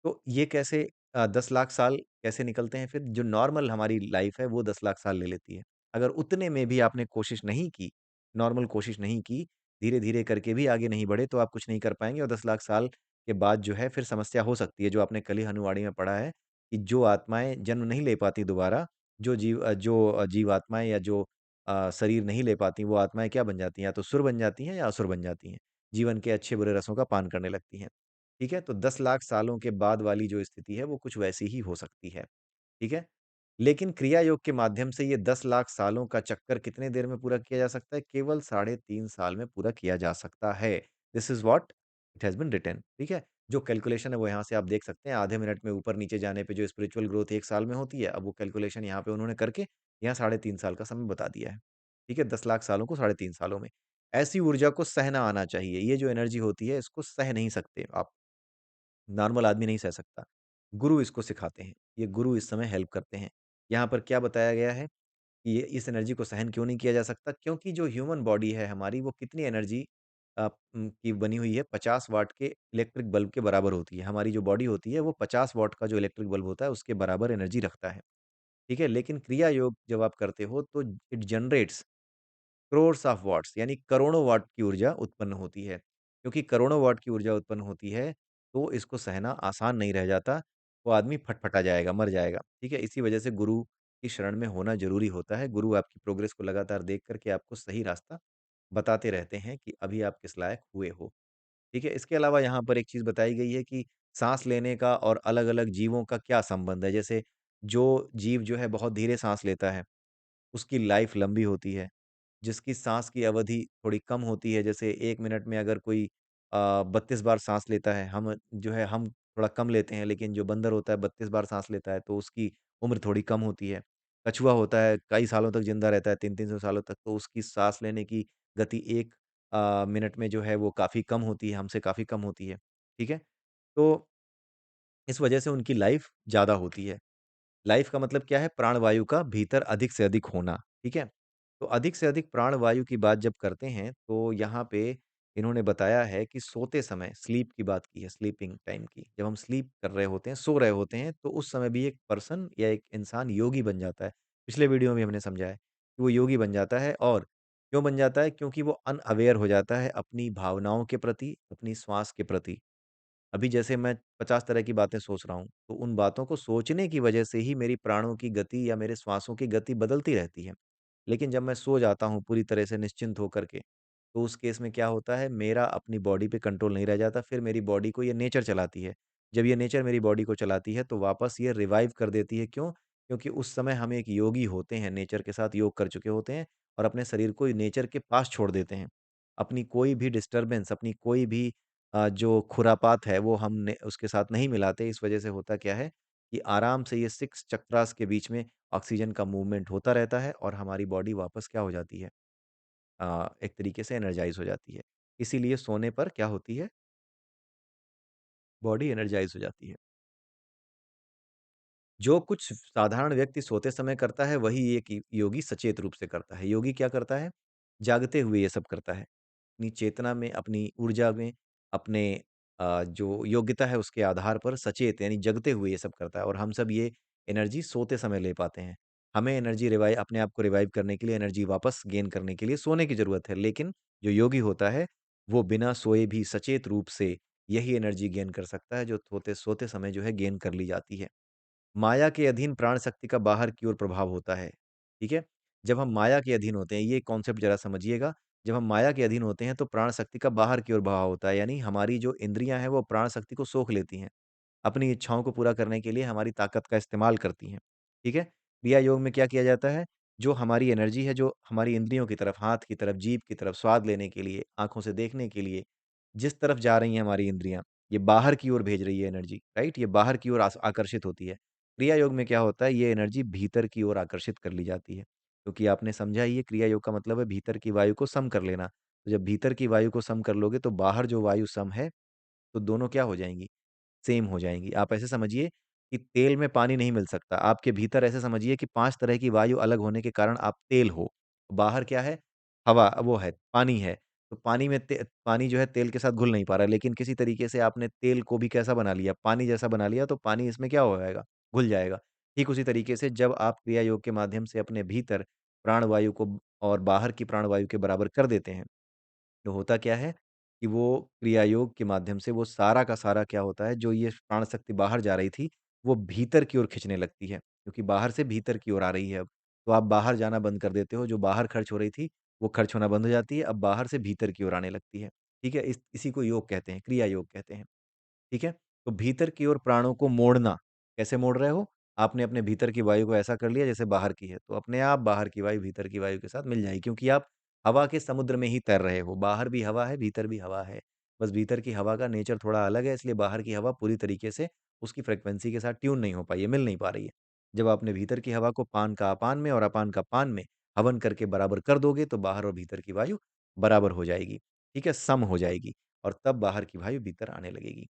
[SPEAKER 1] तो ये कैसे 10 लाख साल कैसे निकलते हैं फिर? जो नॉर्मल हमारी लाइफ़ है, वो 10 लाख साल ले लेती है। अगर उतने में भी आपने कोशिश नहीं की, नॉर्मल कोशिश नहीं की, धीरे-धीरे करके भी आगे नहीं बढ़े, तो आप कुछ नहीं कर पाएँगे और 10 लाख साल के बाद जो है फिर समस्या हो सकती है, जो आपने कल ही हनुवाणी में पढ़ा है कि जो आत्माएँ जन्म नहीं ले पाती दोबारा, जो जीवात्माएँ या जो शरीर नहीं ले पाती, वो आत्माएँ क्या बन जाती हैं? या तो सुर बन जाती हैं या असुर बन जाती हैं। जीवन के अच्छे-बुरे रसों का पान करने लगती हैं। ठीक है? तो 10 लाख सालों के बाद वाली जो स्थिति है, वो कुछ वैसी ही हो सकती है। ठीक है? लेकिन क्रिया योग के माध्यम से ये 10 लाख सालों का चक्कर कितने देर में पूरा किया जा सकता है? केवल साढ़े 3 साल में पूरा किया जा सकता है। This is what it has been written, ठीक है? जो कैलकुलेशन है वो यहाँ से आप देख सकते हैं, आधे मिनट में ऊपर-नीचे जाने पे जो स्पिरिचुअल ग्रोथ 1 साल में होती है, अब वो कैलकुलेशन यहाँ पे उन्होंने करके यहाँ साढ़े 3 साल का समय बता दिया है। ठीक है? 10 लाख सालों को साढ़े 3 सालों में। ऐसी ऊर्जा को सहना आना चाहिए। ये जो एनर्जी होती है, इसको सह नहीं सकते आप। नॉर्मल आदमी नहीं सह सकता। गुरु इसको सिखाते हैं। ये गुरु इस समय हेल्प करते हैं। यहाँ पर क्या बताया गया है कि ये इस एनर्जी को सहन क्यों नहीं किया जा सकता? क्योंकि जो ह्यूमन बॉडी है हमारी वो कितनी एनर्जी की बनी हुई है 50 वाट के इलेक्ट्रिक बल्ब के बराबर होती है। हमारी जो बॉडी होती है वो 50 वाट का जो इलेक्ट्रिक बल्ब होता है उसके बराबर एनर्जी रखता है। ठीक है? लेकिन क्रिया योग जब आप करते हो तो it generates crores of what's यानी करोड़ों वाट की ऊर्जा उत्पन्न होती है। क्योंकि करोड़ों वाट की ऊर्जा उत्पन्न होती है, तो इसको सहना आसान नहीं रह जाता, वो आदमी फटफटा जाएगा, मर जाएगा, ठीक है? इसी वजह से गुरु की शरण में होना ज़रूरी होता है। गुरु आपकी प्रोग्रेस को लगातार देख कर के आपको सही रास्ता बताते रहते हैं कि अभी आप किस लायक हुए हो, ठीक है? इसके अलावा यहाँ पर एक चीज़ बताई गई है कि साँस लेने का और अलग-अलग जीवों का क्या संबंध है? जैसे जो जीव जो है बहुत धीरे साँस लेता है, उसकी लाइफ़ लंबी होती है। जिसकी साँस की अवधि थोड़ी कम होती है, जैसे 1 मिनट में अगर कोई 32 बार साँस लेता है, हम थोड़ा कम लेते हैं, लेकिन जो बंदर होता है 32 बार साँस लेता है, तो उसकी उम्र थोड़ी कम होती है। कछुआ होता है, कई सालों तक ज़िंदा रहता है, 3-3 सौ सालों तक, तो उसकी साँस लेने की गति 1 मिनट में जो है वो काफ़ी कम होती है, हमसे काफ़ी कम होती है, ठीक है? तो इस वजह से उनकी लाइफ़ ज़्यादा होती है। लाइफ का मतलब क्या है? प्राणवायु का भीतर अधिक से अधिक होना, ठीक है? तो अधिक से अधिक प्राणवायु की बात जब करते हैं, तो यहाँ पे इन्होंने बताया है कि सोते समय स्लीप की बात की है, स्लीपिंग टाइम की। जब हम स्लीप कर रहे होते हैं, सो रहे होते हैं, तो उस समय भी एक पर्सन या एक इंसान योगी बन जाता है। पिछले वीडियो में हमने समझा है कि वो योगी बन जाता है और क्यों बन जाता है? क्योंकि वो अनअवेयर हो जाता है अपनी भावनाओं के प्रति, अपनी श्वास के प्रति। अभी जैसे मैं 50 तरह की बातें सोच रहा हूँ, तो उन बातों को सोचने की वजह से ही मेरी प्राणों की गति या मेरे श्वासों की गति बदलती रहती है। लेकिन जब मैं सो जाता हूँ पूरी तरह से निश्चिंत होकर के, तो उस केस में क्या होता है, मेरा अपनी बॉडी पे कंट्रोल नहीं रह जाता, फिर मेरी बॉडी को ये नेचर चलाती है। जब ये नेचर मेरी बॉडी को चलाती है, तो वापस ये रिवाइव कर देती है, क्यों? क्योंकि उस समय हम एक योगी होते हैं, नेचर के साथ योग कर चुके होते हैं और अपने शरीर को नेचर के पास छोड़ देते हैं। अपनी कोई भी डिस्टर्बेंस, अपनी कोई भी जो खुरापात है वो हमने उसके साथ नहीं मिलाते। इस वजह से होता क्या है कि आराम से ये 6 चक्रास के बीच में ऑक्सीजन का मूवमेंट होता रहता है और हमारी बॉडी वापस क्या हो जाती है, एक तरीके से एनर्जाइज़ हो जाती है। इसीलिए सोने पर क्या होती है, बॉडी एनर्जाइज़ हो जाती है। जो कुछ साधारण व्यक्ति सोते समय करता है, वही एक योगी सचेत रूप से करता है। योगी क्या करता है? जागते हुए ये सब करता है। अपनी चेतना में, अपनी ऊर्जा में, अपने जो योग्यता है उसके आधार पर सचेत यानी जगते हुए ये सब करता है और हम सब ये एनर्जी सोते समय ले पाते हैं। हमें एनर्जी रिवाइव अपने आप को रिवाइव करने के लिए, एनर्जी वापस गेन करने के लिए सोने की ज़रूरत है। लेकिन जो योगी होता है, वो बिना सोए भी सचेत रूप से यही एनर्जी गेन कर सकता है, जो सोते समय जो है गेन कर ली जाती है। माया के अधीन प्राण शक्ति का बाहर की ओर प्रभाव होता है, ठीक है? जब हम माया के अधीन होते हैं, ये कॉन्सेप्ट ज़रा समझिएगा, जब हम माया के अधीन होते हैं, तो प्राण शक्ति का बाहर की ओर बहाव होता है, यानी हमारी जो इंद्रियाँ हैं, वो प्राण शक्ति को सोख लेती हैं। अपनी इच्छाओं को पूरा करने के लिए हमारी ताकत का इस्तेमाल करती हैं, ठीक है? क्रिया योग में क्या किया जाता है, जो हमारी एनर्जी है, जो हमारी इंद्रियों की तरफ, हाथ की तरफ, जीभ की तरफ, स्वाद लेने के लिए, आँखों से देखने के लिए, जिस तरफ जा रही हैं हमारी इंद्रियाँ, ये बाहर की ओर भेज रही है एनर्जी, राइट? ये बाहर की ओर आकर्षित होती है। क्रिया योग में क्या होता है, ये एनर्जी भीतर की ओर आकर्षित कर ली जाती है। क्योंकि आपने समझा ही है क्रिया योग का मतलब है भीतर की वायु को सम कर लेना। तो जब भीतर की वायु को सम कर लोगे तो बाहर जो वायु सम है, तो दोनों क्या हो जाएँगी? सेम हो जाएँगी। आप ऐसे समझिए कि तेल में पानी नहीं मिल सकता। आपके भीतर ऐसे समझिए कि 5 तरह की वायु अलग होने के कारण आप तेल हो। बाहर क्या है? हवा वो है, पानी है। तो पानी जो है तेल के साथ घुल नहीं पा रहा है, लेकिन किसी तरीके से आपने तेल को भी कैसा बना लिया? पानी जैसा बना लिया, तो पानी इसमें क्या हो जाएगा? घुल जाएगा। ठीक उसी तरीके से जब आप क्रिया योग के माध्यम से अपने भीतर प्राण वायु को और बाहर की प्राणवायु के बराबर कर देते हैं, तो होता क्या है कि वो क्रिया योग के माध्यम से वो सारा का सारा क्या होता है, जो ये प्राण शक्ति बाहर जा रही थी, वो भीतर की ओर खींचने लगती है, क्योंकि बाहर से भीतर की ओर आ रही है अब। तो आप बाहर जाना बंद कर देते हो, जो बाहर खर्च हो रही थी, वो खर्च होना बंद हो जाती है, अब बाहर से भीतर की ओर आने लगती है। ठीक है? इसी को योग कहते हैं, क्रिया योग कहते हैं। ठीक है? तो भीतर की ओर प्राणों को मोड़ना, कैसे मोड़ रहे हो? आपने अपने भीतर की वायु को ऐसा कर लिया जैसे बाहर की है, तो अपने आप बाहर की वायु भीतर की वायु के साथ मिल जाएगी, क्योंकि आप हवा के समुद्र में ही तैर रहे हो। बाहर भी हवा है, भीतर भी हवा है। बस भीतर की हवा का नेचर थोड़ा अलग है, इसलिए बाहर की हवा पूरी तरीके से उसकी फ्रीक्वेंसी के साथ ट्यून नहीं हो पाई है, मिल नहीं पा रही है। जब आपने भीतर की हवा को पान का अपान में और अपान का पान में हवन करके बराबर कर दोगे, तो बाहर और भीतर की वायु बराबर हो जाएगी। ठीक है? सम हो जाएगी और तब बाहर की वायु भीतर आने लगेगी।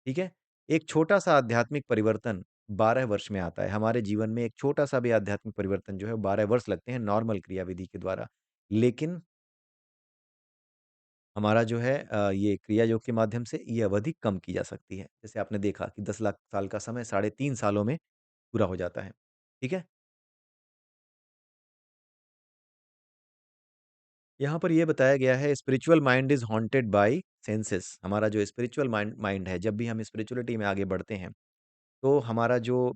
[SPEAKER 1] ठीक है? एक छोटा-सा आध्यात्मिक परिवर्तन 12 वर्ष में आता है। हमारे जीवन में एक छोटा-सा भी आध्यात्मिक परिवर्तन जो है 12 वर्ष लगते हैं नॉर्मल क्रियाविधि के द्वारा। लेकिन हमारा जो है ये क्रिया योग के माध्यम से ये अवधि कम की जा सकती है। जैसे आपने देखा कि 10 लाख साल का समय साढ़े 3 सालों में पूरा हो जाता है। ठीक है? यहाँ पर ये बताया गया है spiritual mind is haunted by senses. हमारा जो स्पिरिचुअल माइंड माइंड है, जब भी हम स्पिरिचुअलिटी में आगे बढ़ते हैं, तो हमारा जो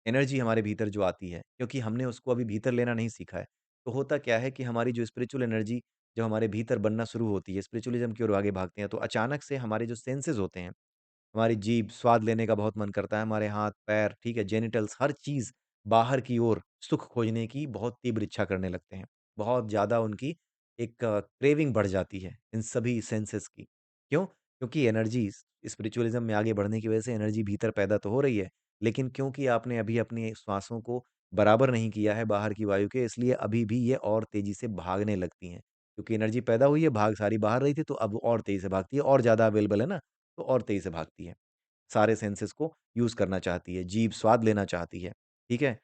[SPEAKER 1] एनर्जी हमारे भीतर जो आती है, क्योंकि हमने उसको अभी भीतर लेना नहीं सीखा है। तो होता क्या है कि हमारी जो स्पिरिचुअल एनर्जी जब हमारे भीतर बनना शुरू होती है, स्पिरिचुअलिज़्म की ओर आगे भागते हैं, तो अचानक से हमारे जो सेंसेस होते हैं, हमारी जीभ स्वाद लेने का बहुत मन करता है, हमारे हाथ-पैर, ठीक है, जेनिटल्स हर चीज़ बाहर की ओर सुख खोजने की बहुत तीव्र इच्छा करने लगते हैं। बहुत ज़्यादा उनकी एक क्रेविंग बढ़ जाती है इन सभी सेंसेस की। क्यों? क्योंकि एनर्जी स्पिरिचुअलिज़्म में आगे बढ़ने की वजह से एनर्जी भीतर पैदा तो हो रही है, लेकिन क्योंकि आपने अभी अपनी श्वासों को बराबर नहीं किया है बाहर की वायु के, इसलिए अभी भी ये और तेज़ी से भागने लगती हैं। क्योंकि एनर्जी पैदा हुई है, भाग सारी बाहर रही थी, तो अब और तेज़ी से भागती है, और ज़्यादा अवेलेबल है ना, तो और तेज़ी से भागती है। सारे सेंसेस को यूज़ करना चाहती है, जीभ स्वाद लेना चाहती है, ठीक है?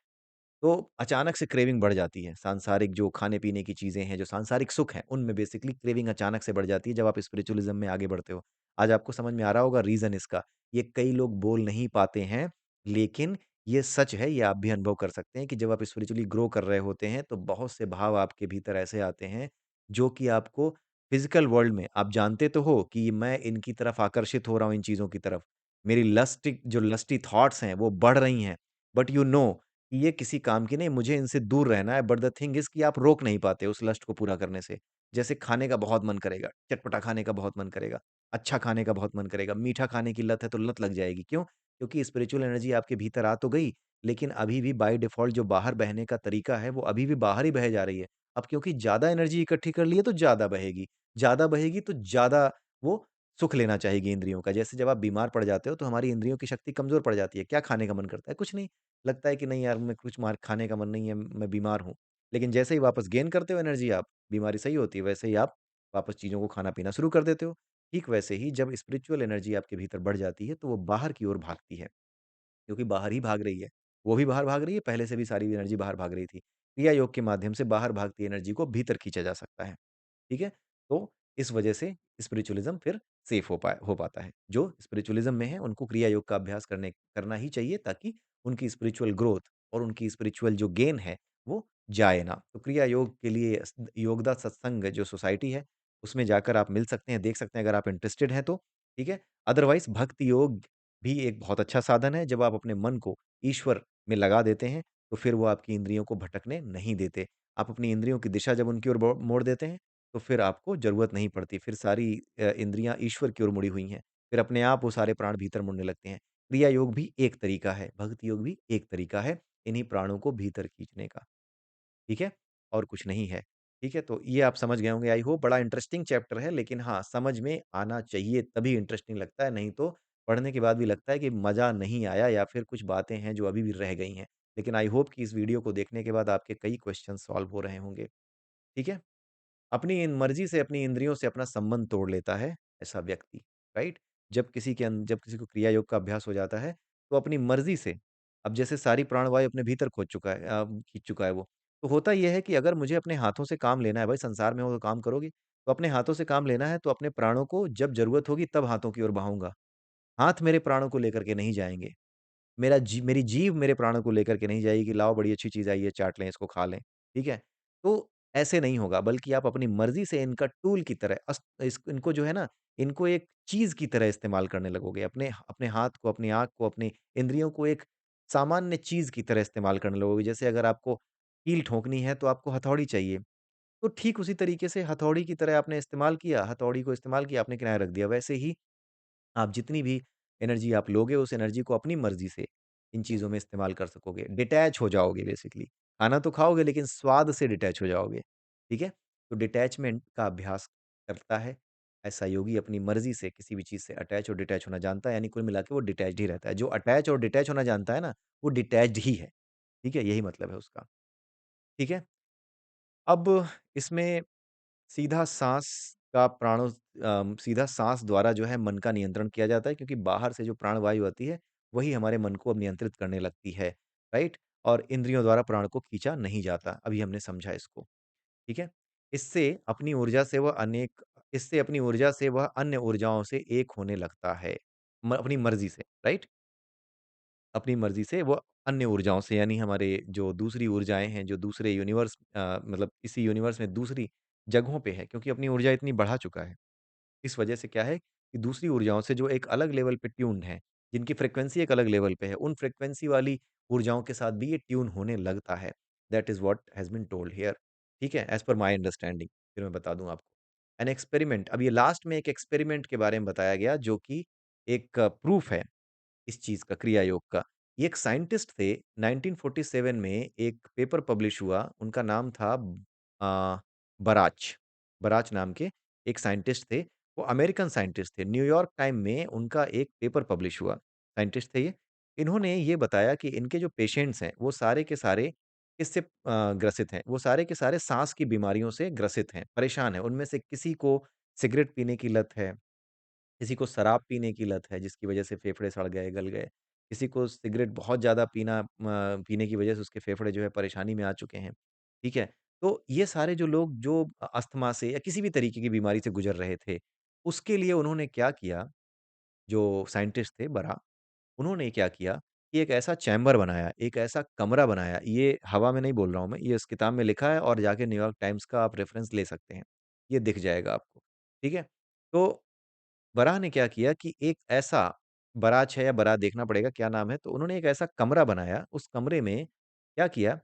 [SPEAKER 1] तो अचानक से क्रेविंग बढ़ जाती है। सांसारिक जो खाने-पीने की चीज़ें हैं, जो सांसारिक सुख हैं, उनमें बेसिकली क्रेविंग अचानक से बढ़ जाती है जब आप स्पिरिचुअलिज़्म में आगे बढ़ते हो। आज आपको समझ में आ रहा होगा रीज़न इसका। ये कई लोग बोल नहीं पाते हैं, लेकिन ये सच है, ये आप भी अनुभव कर सकते हैं कि जब आप स्पिरिचुअली ग्रो कर रहे होते हैं, तो बहुत से भाव आपके भीतर ऐसे आते हैं, जो कि आपको फिज़िकल वर्ल्ड में आप जानते तो हो कि मैं इनकी तरफ आकर्षित हो रहा हूँ, इन चीज़ों की तरफ। मेरी लस्टी थॉट्स हैं, वो बढ़ रही हैं, बट यू नो कि ये किसी काम की नहीं, मुझे इनसे दूर रहना है, बट द थिंग इज़ कि आप रोक नहीं पाते उस लस्ट को पूरा करने से। जैसे खाने का बहुत मन करेगा, चटपटा खाने का बहुत मन करेगा, अच्छा खाने का बहुत मन करेगा, मीठा खाने की लत है तो लत लग जाएगी, क्यों? क्योंकि स्पिरिचुअल एनर्जी आपके भीतर आ तो गई, लेकिन अभी भी बाय डिफ़ॉल्ट जो बाहर बहने का तरीका है, वो अभी भी बाहर ही बहे जा रही है। अब क्योंकि ज़्यादा एनर्जी इकट्ठी कर ली है, तो ज़्यादा बहेगी तो ज़्यादा वो सुख लेना चाहेगी इंद्रियों का। जैसे जब आप बीमार पड़ जाते हो, तो हमारी इंद्रियों की शक्ति कमज़ोर पड़ जाती है, क्या खाने का मन करता है? कुछ नहीं। लगता है कि नहीं यार मैं कुछ मार खाने का मन नहीं है, मैं बीमार हूँ। लेकिन जैसे ही वापस गेन करते हो एनर्जी आप, बीमारी सही होती है, वैसे ही आप वापस चीज़ों को खाना-पीना शुरू कर देते हो। ठीक वैसे ही जब स्पिरिचुअल एनर्जी आपके भीतर बढ़ जाती है, तो वो बाहर की ओर भागती है। क्योंकि बाहर ही भाग रही है। वो भी बाहर भाग रही है, पहले से भी सारी एनर्जी बाहर भाग रही थी। क्रिया योग के माध्यम से बाहर भागती एनर्जी को भीतर खींचा जा सकता है। ठीक है? तो इस वजह से स्पिरिचुअलिज़्म फिर सेफ हो पाता है। जो स्पिरिचुअलिज़्म में है उनको क्रिया योग का अभ्यास करना ही चाहिए, ताकि उनकी स्पिरिचुअल ग्रोथ और उनकी स्पिरिचुअल जो गेन है वो जाए ना। तो क्रिया योग के लिए योगदा सत्संग जो सोसाइटी है, उसमें जाकर आप मिल सकते हैं, देख सकते हैं अगर आप इंटरेस्टेड हैं तो, ठीक है? अदरवाइज़ भक्ति योग भी एक बहुत अच्छा साधन है। जब आप अपने मन को ईश्वर में लगा देते हैं, तो फिर वो आपकी इंद्रियों को भटकने नहीं देते। आप अपनी इंद्रियों की दिशा जब उनकी ओर मोड़ देते हैं, तो फिर आपको ज़रूरत नहीं पड़ती। फिर सारी इंद्रियाँ ईश्वर की ओर मुड़ी हुई हैं। फिर अपने आप वो सारे प्राण भीतर मुड़ने लगते हैं। क्रिया योग भी एक तरीका है, भक्ति योग भी एक तरीका है, इन्हीं प्राणों को भीतर खींचने का। ठीक है? और कुछ नहीं है। ठीक है? तो ये आप समझ गए होंगे आई होप। बड़ा इंटरेस्टिंग चैप्टर है, लेकिन हाँ, समझ में आना चाहिए तभी इंटरेस्टिंग लगता है, नहीं तो पढ़ने के बाद भी लगता है कि मज़ा नहीं आया या फिर कुछ बातें हैं जो अभी भी रह गई हैं। लेकिन आई होप कि इस वीडियो को देखने के बाद आपके कई क्वेश्चन सॉल्व हो रहे होंगे। ठीक है? अपनी इन मर्ज़ी से अपनी इंद्रियों से अपना संबंध तोड़ लेता है ऐसा व्यक्ति, राइट? जब किसी को क्रिया योग का अभ्यास हो जाता है, तो अपनी मर्ज़ी से अब जैसे सारी प्राणवायु अपने भीतर खींच चुका है वो। तो होता ये है कि अगर मुझे अपने हाथों से काम लेना है, भाई संसार में हो तो काम करोगे, तो अपने हाथों से काम लेना है तो अपने प्राणों को जब ज़रूरत होगी तब हाथों की ओर बहाऊँगा। हाथ मेरे प्राणों को लेकर के नहीं जाएँगे। मेरी जीभ मेरे प्राणों को लेकर के नहीं जाएगी कि लाओ बड़ी अच्छी चीज़ आई है, चाट लें, इसको खा लें, ठीक है? तो ऐसे नहीं होगा, बल्कि आप अपनी मर्ज़ी से इनका टूल की तरह इनको जो है ना, इनको एक चीज़ की तरह इस्तेमाल करने लगोगे। अपने अपने हाथ को, अपनी आँख को, अपनी इंद्रियों को एक सामान्य चीज़ की तरह इस्तेमाल करने लगोगे। जैसे अगर आपको कील ठोकनी है, तो आपको हथौड़ी चाहिए। तो ठीक उसी तरीके से हथौड़ी की तरह आपने इस्तेमाल किया, हथौड़ी को इस्तेमाल किया, आपने किनारे रख दिया। वैसे ही आप जितनी भी एनर्जी आप लोगे, उस एनर्जी को अपनी मर्ज़ी से इन चीज़ों में इस्तेमाल कर सकोगे। डिटैच हो जाओगे बेसिकली। खाना तो खाओगे लेकिन स्वाद से डिटैच हो जाओगे, ठीक है? तो डिटैचमेंट का अभ्यास करता है, ऐसा योगी अपनी मर्ज़ी से किसी भी चीज़ से अटैच और डिटैच होना जानता है, यानी कुल मिला के वो डिटैच्ड ही रहता है। जो अटैच और डिटैच होना जानता है ना, वो डिटैच्ड ही है, ठीक है? यही मतलब है उसका, ठीक है? अब इसमें सीधा साँस का सीधा साँस द्वारा जो है मन का नियंत्रण किया जाता है, क्योंकि बाहर से जो प्राण वायु आती है, वही हमारे मन को अब नियंत्रित करने लगती है, राइट? और इंद्रियों द्वारा प्राण को खींचा नहीं जाता, अभी हमने समझा इसको, ठीक है? इससे अपनी ऊर्जा से वह अनेक इससे अपनी ऊर्जा से वह अन्य ऊर्जाओं से एक होने लगता है, अपनी मर्ज़ी से, राइट? अपनी मर्ज़ी से वो अन्य ऊर्जाओं से, यानी हमारे जो दूसरी ऊर्जाएँ हैं, जो दूसरे मतलब इसी यूनिवर्स में दूसरी जगहों पे है, क्योंकि अपनी ऊर्जा इतनी बढ़ा चुका है। इस वजह से क्या है कि दूसरी ऊर्जाओं से जो एक अलग लेवल पे ट्यून्ड हैं, जिनकी फ्रीक्वेंसी एक अलग लेवल पे है, उन फ्रीक्वेंसी वाली ऊर्जाओं के साथ भी ये ट्यून होने लगता है। That is what has been told here, ठीक है? एज़ पर माय अंडरस्टैंडिंग, फिर मैं बता दूँ आपको। एन एक्सपेरिमेंट, अब ये लास्ट में एक एक्सपेरिमेंट के बारे में बताया गया, जो कि एक प्रूफ है इस चीज़ का, क्रिया योग का। ये एक साइंटिस्ट थे, 1947 में एक पेपर पब्लिश हुआ, उनका नाम था बराच। बराच नाम के एक साइंटिस्ट थे, वो अमेरिकन साइंटिस्ट थे। न्यूयॉर्क टाइम में उनका एक पेपर पब्लिश हुआ, साइंटिस्ट थे ये। इन्होंने ये बताया कि इनके जो पेशेंट्स हैं, वो सारे के सारे इससे ग्रसित हैं। वो सारे के सारे साँस की बीमारियों से ग्रसित हैं, परेशान हैं। उनमें से किसी को सिगरेट पीने की लत है, किसी को शराब पीने की लत है जिसकी वजह से फेफड़े सड़ गए, गल गए। किसी को सिगरेट बहुत ज़्यादा पीने की वजह से उसके फेफड़े जो है परेशानी में आ चुके हैं, ठीक है? तो ये सारे जो लोग जो अस्थमा से या किसी भी तरीके की बीमारी से गुज़र रहे थे, उसके लिए उन्होंने क्या किया, जो साइंटिस्ट थे बरा, उन्होंने क्या किया कि एक ऐसा चैम्बर बनाया, एक ऐसा कमरा बनाया, ये हवा में नहीं बोल रहा हूँ मैं, ये इस किताब में लिखा है और जाके न्यूयॉर्क टाइम्स का आप रेफ़रेंस ले सकते हैं। ये दिख जाएगा आपको, ठीक है? तो बराह ने क्या किया कि एक ऐसा बराच है या बराह देखना पड़ेगा क्या नाम है, तो उन्होंने एक ऐसा कमरा बनाया, उस कमरे में क्या किया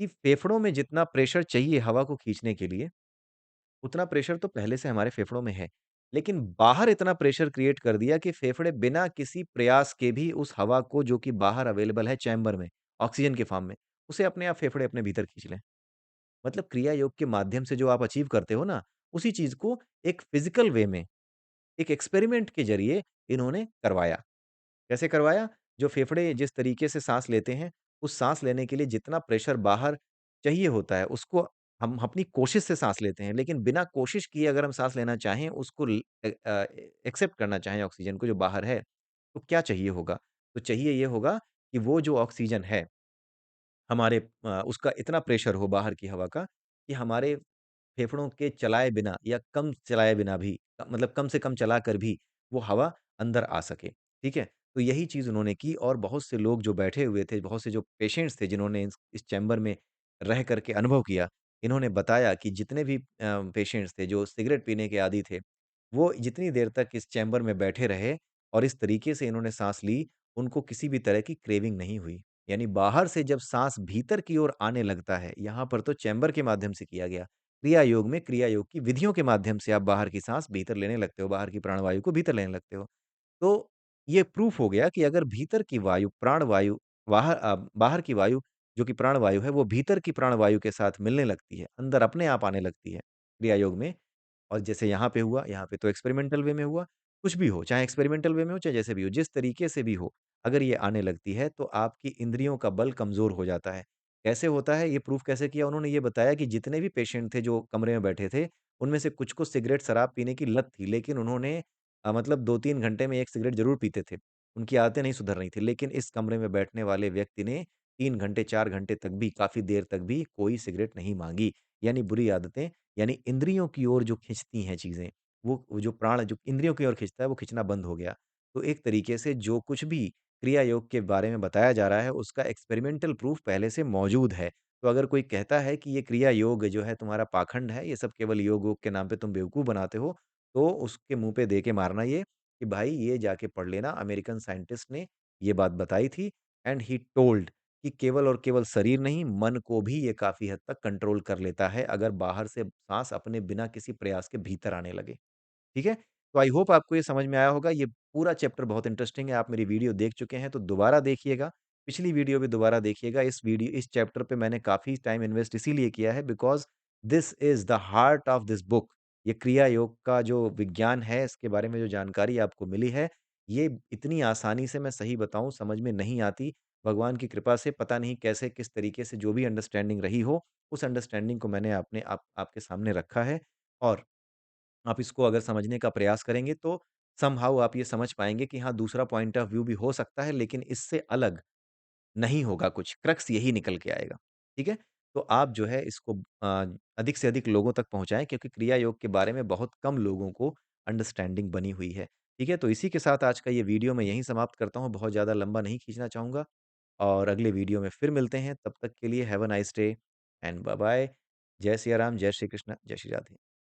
[SPEAKER 1] कि फेफड़ों में जितना प्रेशर चाहिए हवा को खींचने के लिए, उतना प्रेशर तो पहले से हमारे फेफड़ों में है। लेकिन बाहर इतना प्रेशर क्रिएट कर दिया कि फेफड़े बिना किसी प्रयास के भी उस हवा को, जो कि बाहर अवेलेबल है चैम्बर में, ऑक्सीजन के फॉर्म में, उसे अपने आप फेफड़े अपने भीतर खींच लें। मतलब क्रिया योग के माध्यम से जो आप अचीव करते हो ना, उसी चीज़ को एक फिज़िकल वे में, एक एक्सपेरिमेंट के ज़रिए इन्होंने करवाया। कैसे करवाया? जो फेफड़े जिस तरीके से साँस लेते हैं, उस साँस लेने के लिए जितना प्रेशर बाहर चाहिए होता है, उसको हम अपनी कोशिश से साँस लेते हैं, लेकिन बिना कोशिश किए अगर हम साँस लेना चाहें, उसको एक्सेप्ट करना चाहें ऑक्सीजन को जो बाहर है, तो क्या चाहिए होगा? तो चाहिए ये होगा कि वो जो ऑक्सीजन है, उसका इतना प्रेशर हो बाहर की हवा का कि हमारे फेफड़ों के चलाए बिना या कम चलाए बिना भी, मतलब कम से कम चलाकर भी वो हवा अंदर आ सके, ठीक है? तो यही चीज़ उन्होंने की और बहुत से लोग जो बैठे हुए थे, बहुत से जो पेशेंट्स थे जिन्होंने इस चैम्बर में रह कर के अनुभव किया, इन्होंने बताया कि जितने भी पेशेंट्स थे जो सिगरेट पीने के आदी थे, वो जितनी देर तक इस चैम्बर में बैठे रहे और इस तरीके से इन्होंने साँस ली, उनको किसी भी तरह की क्रेविंग नहीं हुई। यानी बाहर से जब साँस भीतर की ओर आने लगता है, यहाँ पर तो चैम्बर के माध्यम से किया गया। क्रिया योग में क्रिया योग की विधियों के माध्यम से आप बाहर की साँस भीतर लेने लगते हो, बाहर की प्राणवायु को भीतर लेने लगते हो। तो ये प्रूफ हो गया कि अगर भीतर की वायु प्राणवायु बाहर की वायु जो कि प्राणवायु है, वो भीतर की प्राणवायु के साथ मिलने लगती है, अंदर अपने आप आने लगती है, क्रिया योग में। और जैसे यहाँ पे हुआ, यहाँ पे तो एक्सपेरिमेंटल वे में हुआ, कुछ भी हो, चाहे एक्सपेरिमेंटल वे में हो, चाहे जैसे भी हो, जिस तरीके से भी हो, अगर ये आने लगती है, तो आपकी इंद्रियों का बल कमज़ोर हो जाता है। कैसे होता है, ये प्रूफ कैसे किया? उन्होंने ये बताया कि जितने भी पेशेंट थे, जो कमरे में बैठे थे, उनमें से कुछ को सिगरेट, शराब पीने की लत थी, लेकिन उन्होंने मतलब 2-3 घंटे में 1 सिगरेट ज़रूर पीते थे। उनकी आदतें नहीं सुधर रही थी, लेकिन इस कमरे में बैठने वाले व्यक्ति ने 3 घंटे, 4 घंटे तक भी, काफ़ी देर तक भी कोई सिगरेट नहीं माँगी। यानी बुरी आदतें, यानी इंद्रियों की ओर जो खींचती हैं चीज़ें, वो जो प्राण जो इंद्रियों की ओर खींचता है, वो खींचना बंद हो गया। तो एक तरीके से जो कुछ भी क्रिया योग के बारे में बताया जा रहा है, उसका एक्सपेरिमेंटल प्रूफ पहले से मौजूद है। तो अगर कोई कहता है कि ये क्रिया योग जो है तुम्हारा पाखंड है, ये सब केवल योग-वोग के नाम पे तुम बेवकूफ़ बनाते हो, तो उसके मुँह पे दे के मारना ये कि भाई ये जाके पढ़ लेना, अमेरिकन साइंटिस्ट ने ये बात बताई थी एंड ही टोल्ड कि केवल और केवल शरीर नहीं, मन को भी ये काफ़ी हद तक कंट्रोल कर लेता है, अगर बाहर से साँस अपने बिना किसी प्रयास के भीतर आने लगे। ठीक है? तो आई होप आपको ये समझ में आया होगा। ये पूरा चैप्टर बहुत इंटरेस्टिंग है। आप मेरी वीडियो देख चुके हैं तो दोबारा देखिएगा। पिछली वीडियो भी दोबारा देखिएगा। इस चैप्टर पे मैंने काफ़ी टाइम इन्वेस्ट इसीलिए किया है because this is the heart of this book. ये क्रिया योग का जो विज्ञान है, इसके बारे में जो जानकारी आपको मिली है, ये इतनी आसानी से मैं सही बताऊँ समझ में नहीं आती। भगवान की कृपा से पता नहीं कैसे किस तरीके से जो भी अंडरस्टैंडिंग रही हो, उस अंडरस्टैंडिंग को मैंने आपने आपके सामने रखा है और आप इसको अगर समझने का प्रयास करेंगे तो समहाउ आप ये समझ पाएँगे कि हाँ, दूसरा पॉइंट ऑफ व्यू भी हो सकता है लेकिन इससे अलग नहीं होगा कुछ, क्रक्स यही निकल के आएगा, ठीक है? तो आप जो है इसको अधिक से अधिक लोगों तक पहुँचाएँ क्योंकि क्रिया योग के बारे में बहुत कम लोगों को अंडरस्टैंडिंग बनी हुई है, ठीक है? तो इसी के साथ आज का ये वीडियो मैं यहीं समाप्त करता हूँ, बहुत ज़्यादा लंबा नहीं खींचना चाहूँगा और अगले वीडियो में फिर मिलते हैं, तब तक के लिए have a nice day and bye-bye. जय सिया राम, जय श्री कृष्ण, जय श्री राधे।